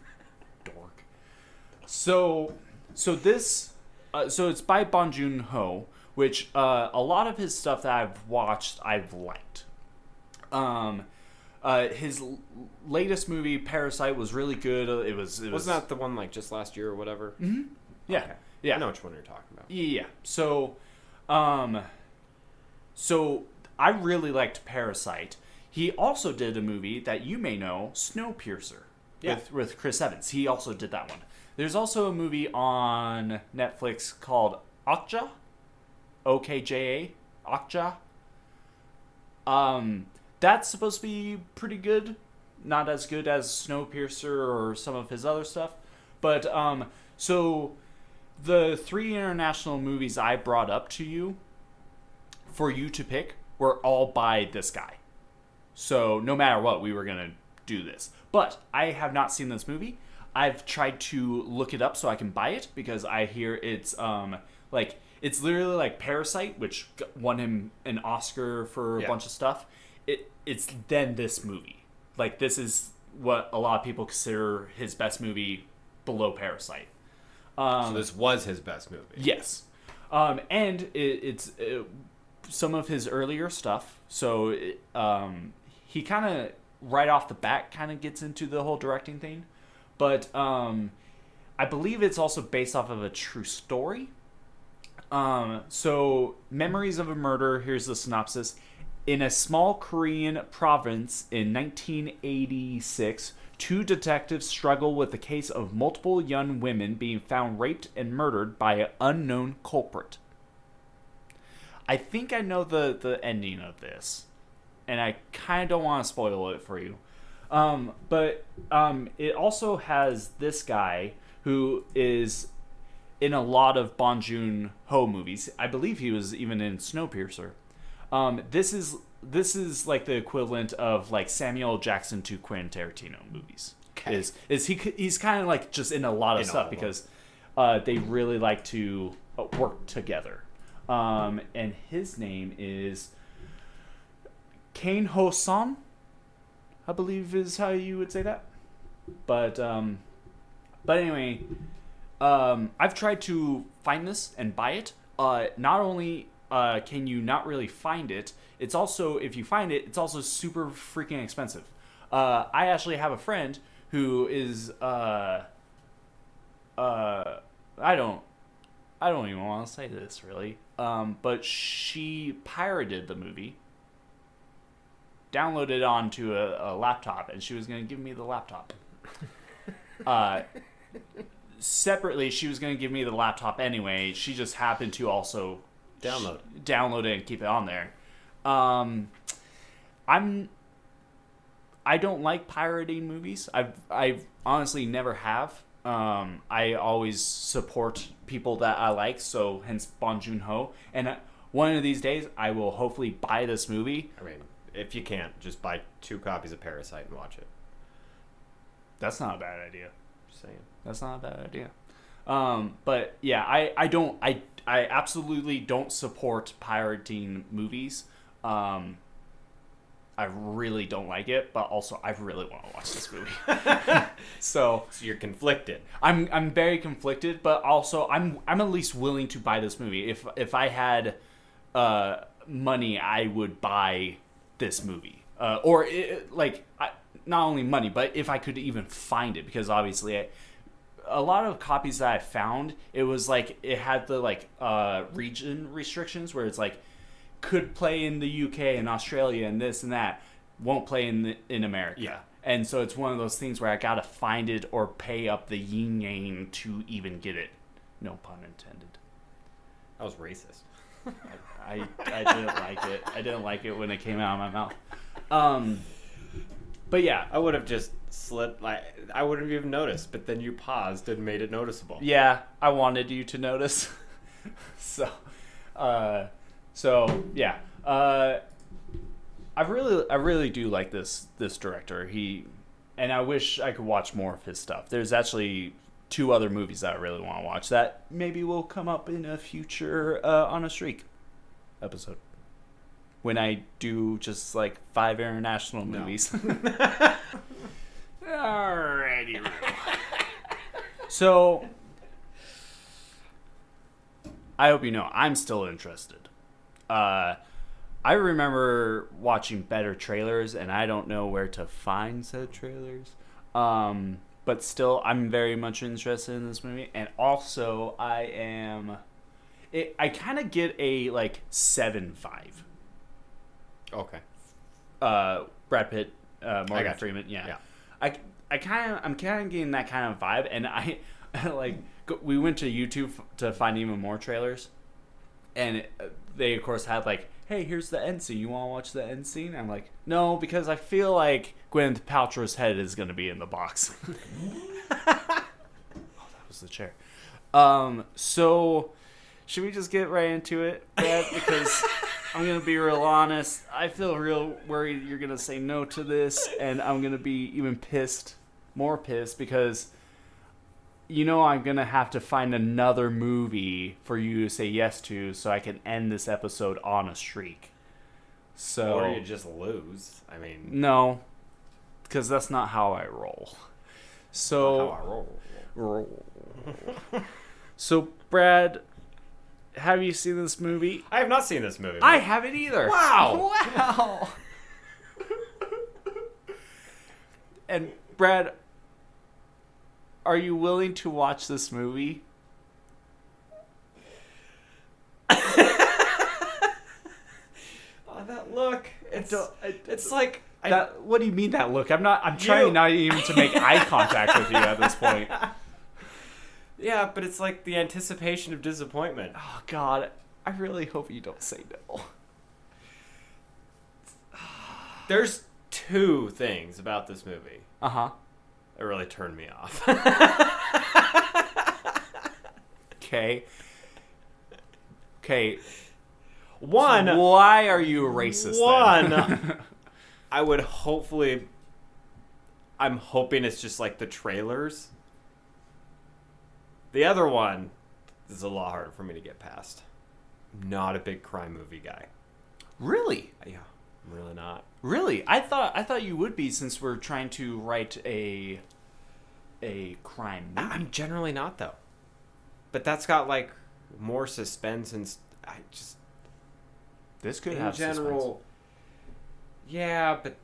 dork. So this, so it's by Bong Joon-ho, which a lot of his stuff that I've watched, I've liked. His latest movie, Parasite, was really good. It was
Wasn't that the one like just last year or whatever?
Mm-hmm. Yeah,
Okay.
yeah.
I know which one you're talking about.
Yeah. So I really liked Parasite. He also did a movie that you may know, Snowpiercer, with Chris Evans. He also did that one. There's also a movie on Netflix called Okja, Okja, Okja. That's supposed to be pretty good. Not as good as Snowpiercer or some of his other stuff. But, so the 3 international movies I brought up to you for you to pick were all by this guy. So no matter what, we were going to do this. But I have not seen this movie. I've tried to look it up so I can buy it because I hear it's, it's literally like Parasite, which won him an Oscar for a bunch of stuff. It's then this movie. Like, this is what a lot of people consider his best movie below Parasite.
So this was his best movie.
Yes. And it's some of his earlier stuff. So he kind of, right off the bat, kind of gets into the whole directing thing. But I believe it's also based off of a true story. So, Memories of a Murder, here's the synopsis. In a small Korean province in 1986, 2 detectives struggle with the case of multiple young women being found raped and murdered by an unknown culprit. I think I know the ending of this, and I kind of don't want to spoil it for you. But it also has this guy who is in a lot of Bong Joon-ho movies. I believe he was even in Snowpiercer. This is like the equivalent of like Samuel L. Jackson to Quentin Tarantino movies.
Okay.
He's kind of like just in a lot of stuff because they really like to work together. And his name is Kane Ho Son, I believe is how you would say that. But anyway, I've tried to find this and buy it. Not only can you not really find it, it's also, if you find it, it's also super freaking expensive. I actually have a friend who is I don't even want to say this really. But she pirated the movie, downloaded it onto a laptop, and she was going to give me the laptop. Separately, she was going to give me the laptop anyway. She just happened to also download it and keep it on there. I don't like pirating movies. I've honestly never have. I always support people that I like, so hence Bong Joon-ho. And one of these days, I will hopefully buy this movie.
I mean, if you can't, just buy 2 copies of Parasite and watch it.
That's not a bad idea.
Just saying.
That's not a bad idea. But yeah, I absolutely don't support pirating movies. I really don't like it, but also I really want to watch this movie. So
you're conflicted.
I'm very conflicted, but also I'm at least willing to buy this movie. If I had money, I would buy this movie. Not only money, but if I could even find it, because obviously a lot of copies that I found, it was like it had the region restrictions where it's like could play in the UK and Australia and this and that, won't play in America.
Yeah.
And so it's one of those things where I gotta find it or pay up the yin yang to even get it. No pun intended.
That was racist.
I didn't like it. I didn't like it when it came out of my mouth. But yeah,
I would have just slipped. I wouldn't have even noticed. But then you paused and made it noticeable.
yeah, I wanted you to notice. So yeah, I really do like this director. And I wish I could watch more of his stuff. There's actually 2 other movies that I really want to watch that maybe will come up in a future On a Streak episode when I do just like 5 international movies. Alrighty. So I hope you know I'm still interested. I remember watching better trailers, and I don't know where to find said trailers. But still, I'm very much interested in this movie. And also, I kind of get a, 7-5.
Okay.
Brad Pitt, Morgan Freeman, yeah. I'm kind of getting that kind of vibe, and we went to YouTube to find even more trailers, and they of course had hey, here's the end scene. You want to watch the end scene? I'm like, no, because I feel like Gwyneth Paltrow's head is going to be in the box. Oh, that was the chair. So should we just get right into it, Brad? Because I'm going to be real honest. I feel real worried you're going to say no to this, and I'm going to be even more pissed, because I'm going to have to find another movie for you to say yes to so I can end this episode on a streak. So,
or you just lose. I mean...
No, because that's not how I roll. So...
How I roll.
So, Brad, have you seen this movie?
I have not seen this movie.
I haven't either.
Wow.
Wow. And, Brad... Are you willing to watch this movie?
Oh, that look. It's like...
What do you mean that look? I'm trying not even to make eye contact with you at this point.
Yeah, but it's like the anticipation of disappointment.
Oh, God. I really hope you don't say no.
There's 2 things about this movie.
Uh-huh.
It really turned me off.
Okay. Okay.
One,
Why are you a racist?
One, I would hopefully. I'm hoping it's just like the trailers. The other one is a lot harder for me to get past. I'm not a big crime movie guy.
Really?
Yeah, I'm really not.
Really? I thought you would be, since we're trying to write a crime movie.
I'm generally not though. But that's got like more suspense and I just
This could
in
have
general.
suspense.
Yeah, but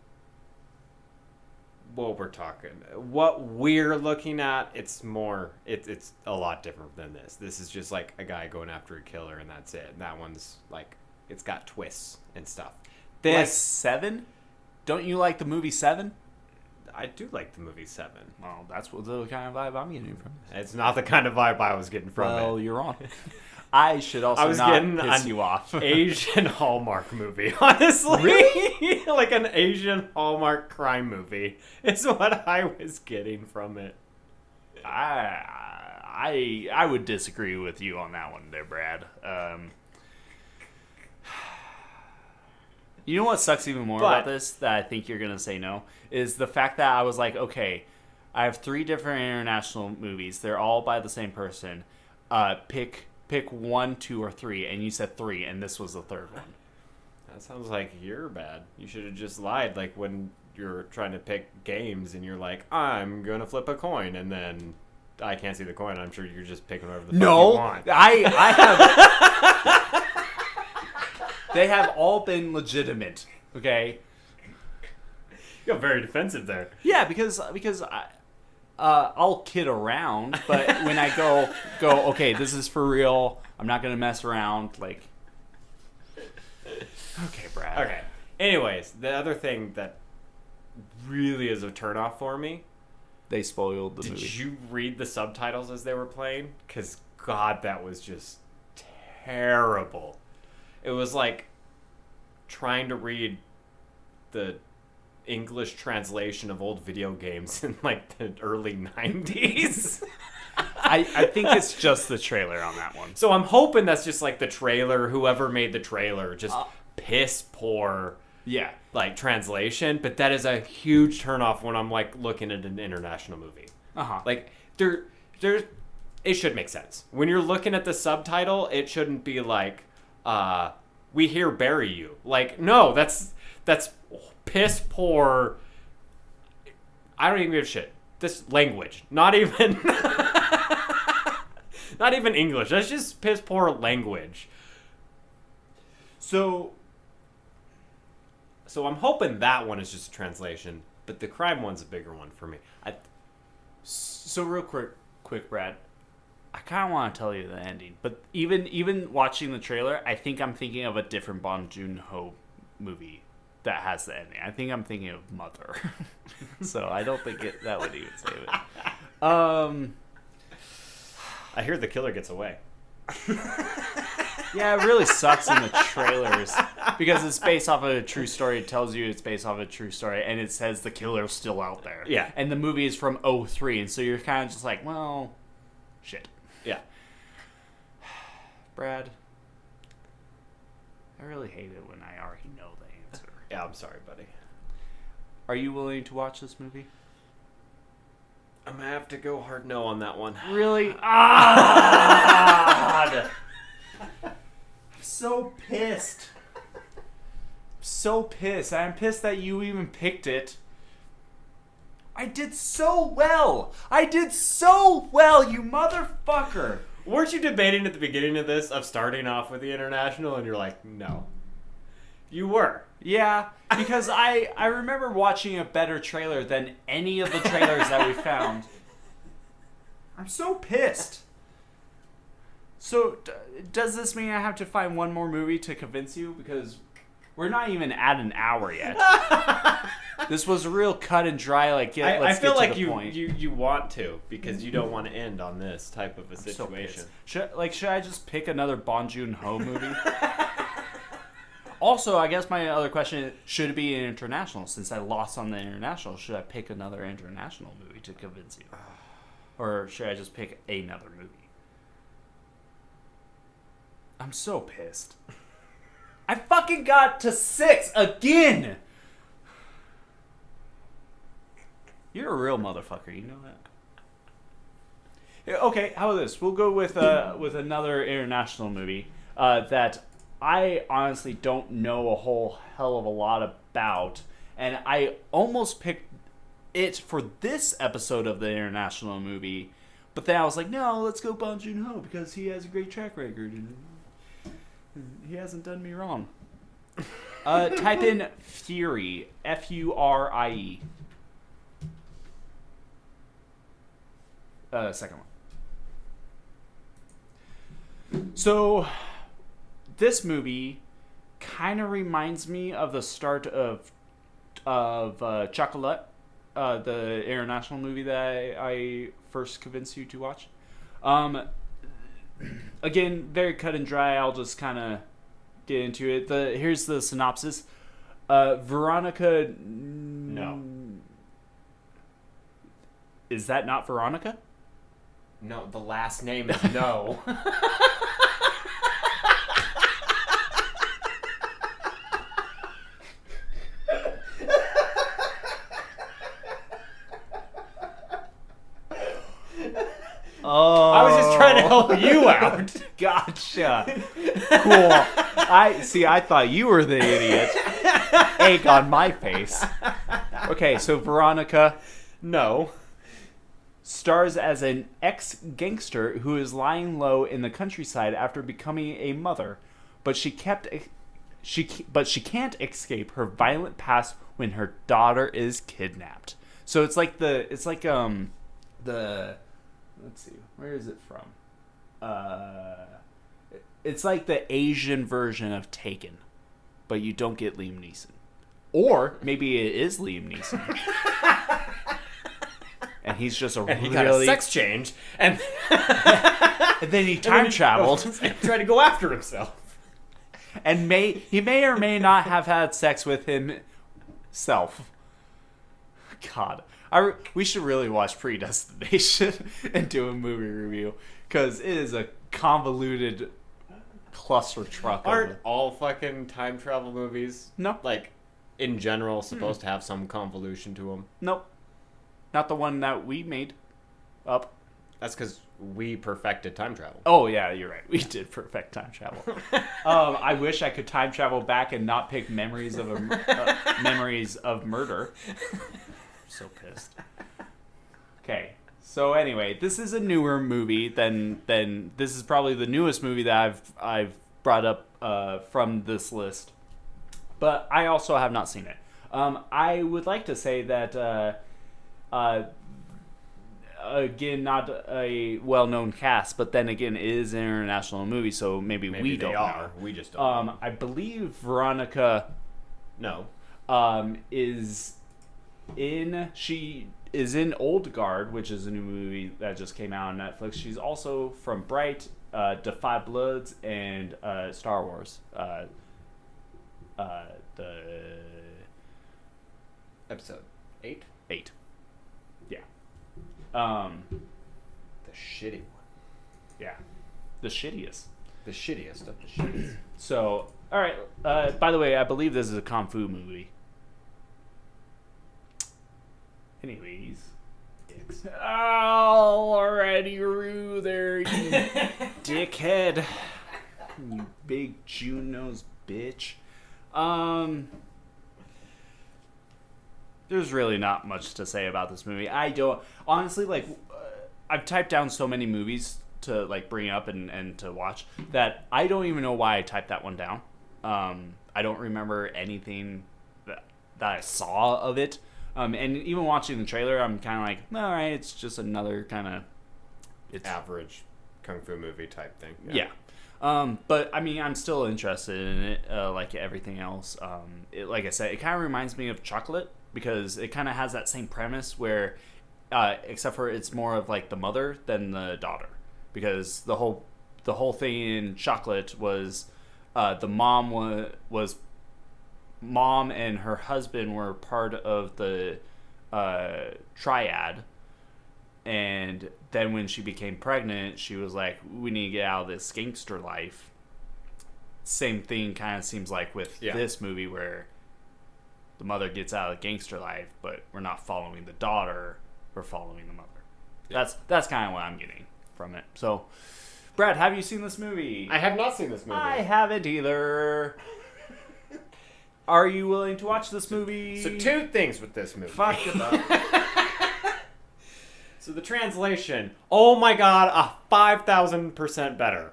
what we're looking at, it's more. It's a lot different than this. This is just like a guy going after a killer, and that's it. And that one's like it's got twists and stuff. This
Like Seven? Don't you like the movie Seven?
I do like the movie Seven.
Well, that's what the kind of vibe I'm getting from it.
It's not the kind of vibe I was getting from
Well,
it.
you're on. I should also
was
not
getting
piss
an
you off.
Asian Hallmark movie, honestly.
Really?
Like an Asian Hallmark crime movie is what I was getting from it.
I would disagree with you on that one there, Brad. You know what sucks even more about this, that I think you're going to say no, is the fact that I was like, okay, I have 3 different international movies. They're all by the same person. Pick 1, 2, or 3. And you said 3, and this was the third one.
That sounds like you're bad. You should have just lied, like when you're trying to pick games and you're like, I'm going to flip a coin, and then I can't see the coin. I'm sure you're just picking whatever the fuck you want.
I have... They have all been legitimate, okay?
You got very defensive there.
Yeah, because I'll kid around, but when I go, okay, this is for real. I'm not gonna mess around. Like, okay, Brad.
Okay. Anyways, the other thing that really is a turnoff for me.
They spoiled the movie.
Did you read the subtitles as they were playing? Because God, that was just terrible. It was like trying to read the English translation of old video games in like the early 90s.
I think it's just the trailer on that one.
So I'm hoping that's just like the trailer, whoever made the trailer, just piss poor
Yeah.
like translation. But that is a huge turnoff when I'm like looking at an international movie.
Uh-huh.
Like there's it should make sense. When you're looking at the subtitle, it shouldn't be like we here bury you. Like, no, that's piss poor. I don't even give a shit. This language, not even not even English. That's just piss poor language. So I'm hoping that one is just a translation, but the crime one's a bigger one for me.
So real quick, Brad. I kind of want to tell you the ending, but even watching the trailer, I think I'm thinking of a different Bong Joon-ho movie that has the ending. I think I'm thinking of Mother. So I don't think that would even save it.
I hear the killer gets away.
Yeah, it really sucks in the trailers because it's based off of a true story. It tells you it's based off of a true story, and it says the killer's still out there.
Yeah.
And the movie is from 2003, and so you're kind of just like, well, shit.
Yeah.
Brad, I really hate it when I already know the answer.
Yeah, I'm sorry, buddy.
Are you willing to watch this movie?
I'm gonna have to go hard no on that one.
Really? Ah! I'm so pissed. So pissed. I'm pissed that you even picked it. I did so well. You motherfucker.
Weren't you debating at the beginning of this of starting off with the international, and you're like, no. You were.
Yeah, because I remember watching a better trailer than any of the trailers that we found. I'm so pissed. So, does this mean I have to find one more movie to convince you? Because we're not even at an hour yet. This was a real cut and dry, like, let's
I feel
get
like
to the point.
you want to, because you don't want to end on this type of a situation.
So should I just pick another Bong Joon-ho movie? Also, I guess my other question is, should it be an international? Since I lost on the international, should I pick another international movie to convince you? Or should I just pick another movie? I'm so pissed. I fucking got to 6 again. You're a real motherfucker, you know that? Yeah, okay, how about this? We'll go with another international movie that I honestly don't know a whole hell of a lot about, and I almost picked it for this episode of the international movie, but then I was like, no, let's go Bong Joon-ho because he has a great track record and he hasn't done me wrong. Type in Fury, Furie. Second one. So, this movie kind of reminds me of the start of Chocolat, the international movie that I first convinced you to watch. Again, very cut and dry. I'll just kind of get into it. Here's the synopsis. Veronica.
No.
Is that not Veronica?
No, the last name is No.
Oh,
I was just trying to help you out.
Gotcha. Cool. I thought you were the idiot. Egg on my face. Okay, so Veronica
No.
stars as an ex-gangster who is lying low in the countryside after becoming a mother, but she can't escape her violent past when her daughter is kidnapped. So it's like let's see, where is it from? It's like the Asian version of Taken, but you don't get Liam Neeson. Or maybe it is Liam Neeson. And he's just
He got a sex change, and
then he time traveled.
Tried to go after himself.
And he may or may not have had sex with himself. God. We should really watch Predestination and do a movie review, because it is a convoluted cluster truck.
Aren't all fucking time travel movies,
No.
like, in general, supposed to have some convolution to them?
Nope. Not the one that we made up.
That's because we perfected time travel.
Oh, yeah, you're right. We did perfect time travel. I wish I could time travel back and not pick memories of murder. So pissed. Okay, so anyway, this is a newer movie than this is probably the newest movie that I've brought up from this list, but I also have not seen it. I would like to say that again, not a well-known cast, but then again, it is an international movie, so maybe we don't know.
We just don't know.
I believe Veronica
No.
She is in Old Guard, which is a new movie that just came out on Netflix. She's also from Bright, Defy Bloods, and Star Wars. The
Episode 8?
8. Yeah.
The shitty one.
Yeah. The shittiest.
The shittiest of the shittiest.
So, all right. By the way, I believe this is a kung fu movie. Anyways. Dicks. Oh, already Rue there, you dickhead. You big June-nosed bitch. There's really not much to say about this movie. I don't... Honestly, like, I've typed down so many movies to, like, bring up and to watch that I don't even know why I typed that one down. I don't remember anything that I saw of it. And even watching the trailer, I'm kind of like, all right, it's just another kind of...
It's average kung fu movie type thing.
Yeah. But, I mean, I'm still interested in it, like everything else. Like I said, it kind of reminds me of Chocolate, because it kind of has that same premise where, except for it's more of like the mother than the daughter. Because the whole thing in Chocolate was the mom was mom and her husband were part of the triad, and then when she became pregnant, she was like, we need to get out of this gangster life, same thing kind of seems like with this movie where the mother gets out of the gangster life, but we're not following the daughter, we're following the mother. Yeah. That's kind of what I'm getting from it. So, Brad, have you seen this movie?
I have not seen this movie.
I haven't either. Are you willing to watch this movie?
So 2 things with this movie.
Fuck it up.
So the translation, oh my god, 5,000% better.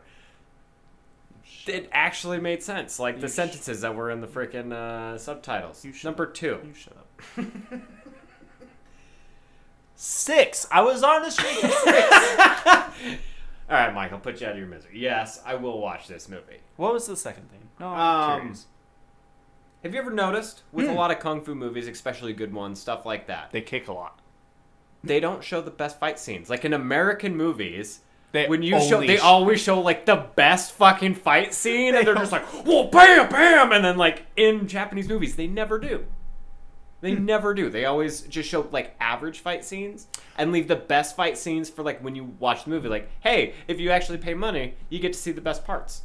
It actually made sense. Like the sentences that were in the freaking subtitles. Number 2.
You shut up. 6. I was on the street at 6.
All right, Mike, I'll put you out of your misery. Yes, I will watch this movie.
What was the second thing? No, I'm curious.
Have you ever noticed with a lot of kung fu movies, especially good ones, stuff like that?
They kick a lot.
They don't show the best fight scenes. Like in American movies,
they
always show like the best fucking fight scene, and they're just like, whoa, bam, bam, and then like in Japanese movies, they never do. They never do. They always just show like average fight scenes and leave the best fight scenes for like when you watch the movie. Like, hey, if you actually pay money, you get to see the best parts.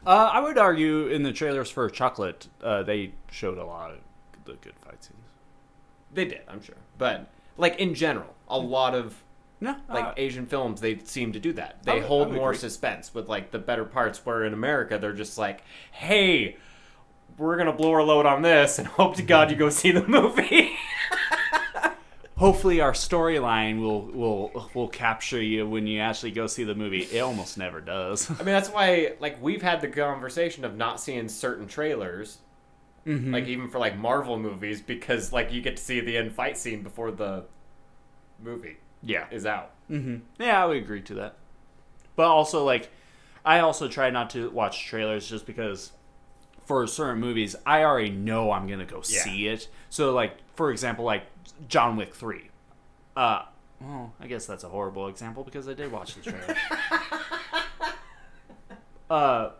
I would argue in the trailers for Chocolate, they showed a lot of the good fight scenes.
They did, I'm sure, but. Like, in general, a lot of, Asian films, they seem to do that. They hold more suspense with, like, the better parts, where in America, they're just like, hey, we're going to blow our load on this, and hope to God you go see the movie.
Hopefully our storyline will capture you when you actually go see the movie. It almost never does.
I mean, that's why, like, we've had the conversation of not seeing certain trailers. Mm-hmm. Like, even for, like, Marvel movies, because, like, you get to see the end fight scene before the movie is out.
Mm-hmm. Yeah, I would agree to that. But also, like, I also try not to watch trailers just because for certain movies, I already know I'm going to go see it. So, like, for example, like, John Wick 3. Well, I guess that's a horrible example because I did watch the trailer.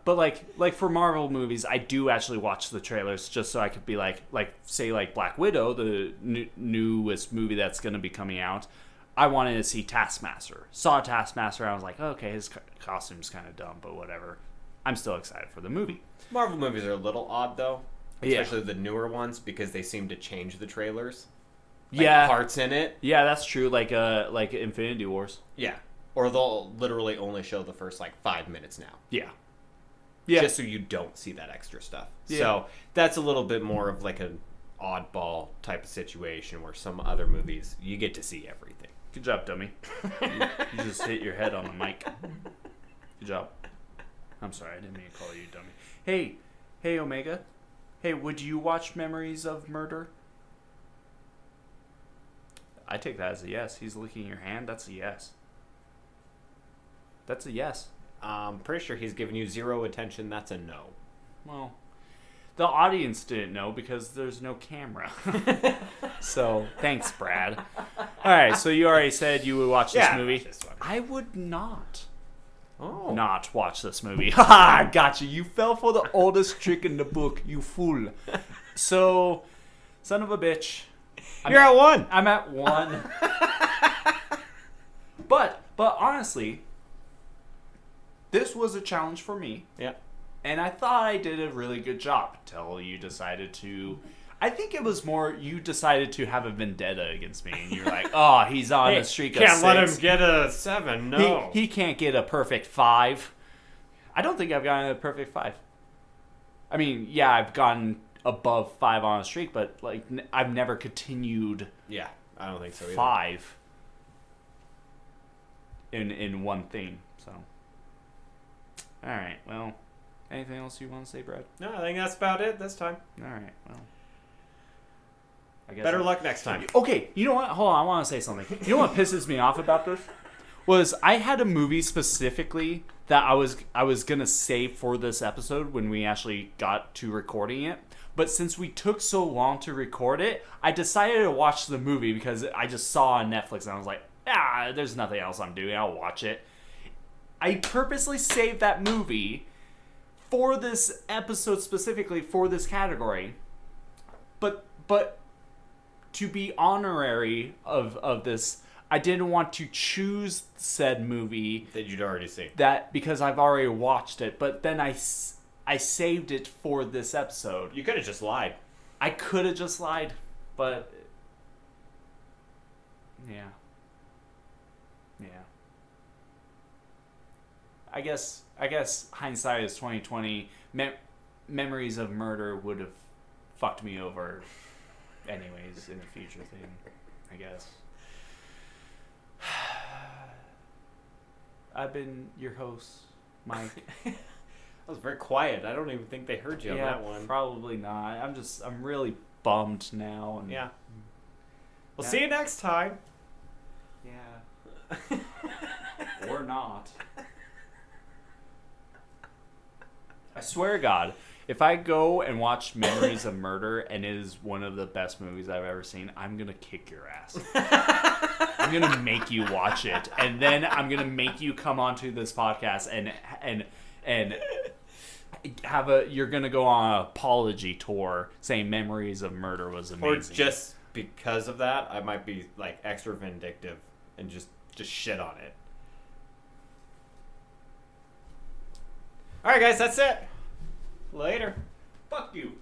But like for Marvel movies, I do actually watch the trailers just so I could be like say like Black Widow, the newest movie that's going to be coming out. I wanted to see Taskmaster. Saw Taskmaster, I was like, oh, okay, his costume's kind of dumb, but whatever. I'm still excited for the movie.
Marvel movies are a little odd though, especially the newer ones because they seem to change the trailers. Like parts in it.
Yeah, that's true. Like Infinity Wars.
Yeah, or they'll literally only show the first like 5 minutes now.
Yeah.
Just so you don't see that extra stuff. Yeah. So that's a little bit more of like an oddball type of situation where some other movies, you get to see everything.
Good job, dummy. You just hit your head on the mic. Good job. I'm sorry, I didn't mean to call you dummy. Hey, Omega. Hey, would you watch Memories of Murder? I take that as a yes. He's licking your hand. That's a yes. That's a yes.
I'm pretty sure he's giving you 0 attention. That's a no.
Well, the audience didn't know because there's no camera. So, thanks, Brad. All right, so you already said you would watch this movie.
This
I would not.
Oh.
Not watch this movie. Haha, I got you. You fell for the oldest trick in the book, you fool. So, son of a bitch.
You're at 1.
I'm at 1. But honestly, this was a challenge for me.
Yeah.
And I thought I did a really good job until you decided to... I think it was more you decided to have a vendetta against me. And you're like, oh, he's on a streak of 6.
Can't let him get a 7, no.
He can't get a perfect 5. I don't think I've gotten a perfect 5. I mean, yeah, I've gotten above 5 on a streak, but like I've never continued...
Yeah, I don't think so either.
5 in one thing, so... Alright, well, anything else you want to say, Brad?
No, I think that's about it this time.
Alright, well. I guess
Better luck next time.
Okay, you know what? Hold on, I want to say something. You know what pisses me off about this? Was I had a movie specifically that I was going to save for this episode when we actually got to recording it. But since we took so long to record it, I decided to watch the movie because I just saw on Netflix and I was like, there's nothing else I'm doing. I'll watch it. I purposely saved that movie for this episode specifically for this category. But to be honorary of this, I didn't want to choose said movie
that you'd already seen.
That because I've already watched it, but then I I saved it for this episode.
You could have just lied.
I could have just lied, but yeah. I guess hindsight is 2020. Memories of Murder would have fucked me over anyways in a future thing, I guess. I've been your host, Mike.
That was very quiet. I don't even think they heard you on that one.
Probably not. I'm really bummed now. And
yeah. We'll see you next time.
Yeah. Or not. I swear to God, if I go and watch Memories of Murder and it is one of the best movies I've ever seen, I'm gonna kick your ass. I'm gonna make you watch it, and then I'm gonna make you come onto this podcast and you're gonna go on an apology tour saying Memories of Murder was amazing.
Or just because of that, I might be like extra vindictive and just shit on it. All right, guys, that's it. Later.
Fuck you.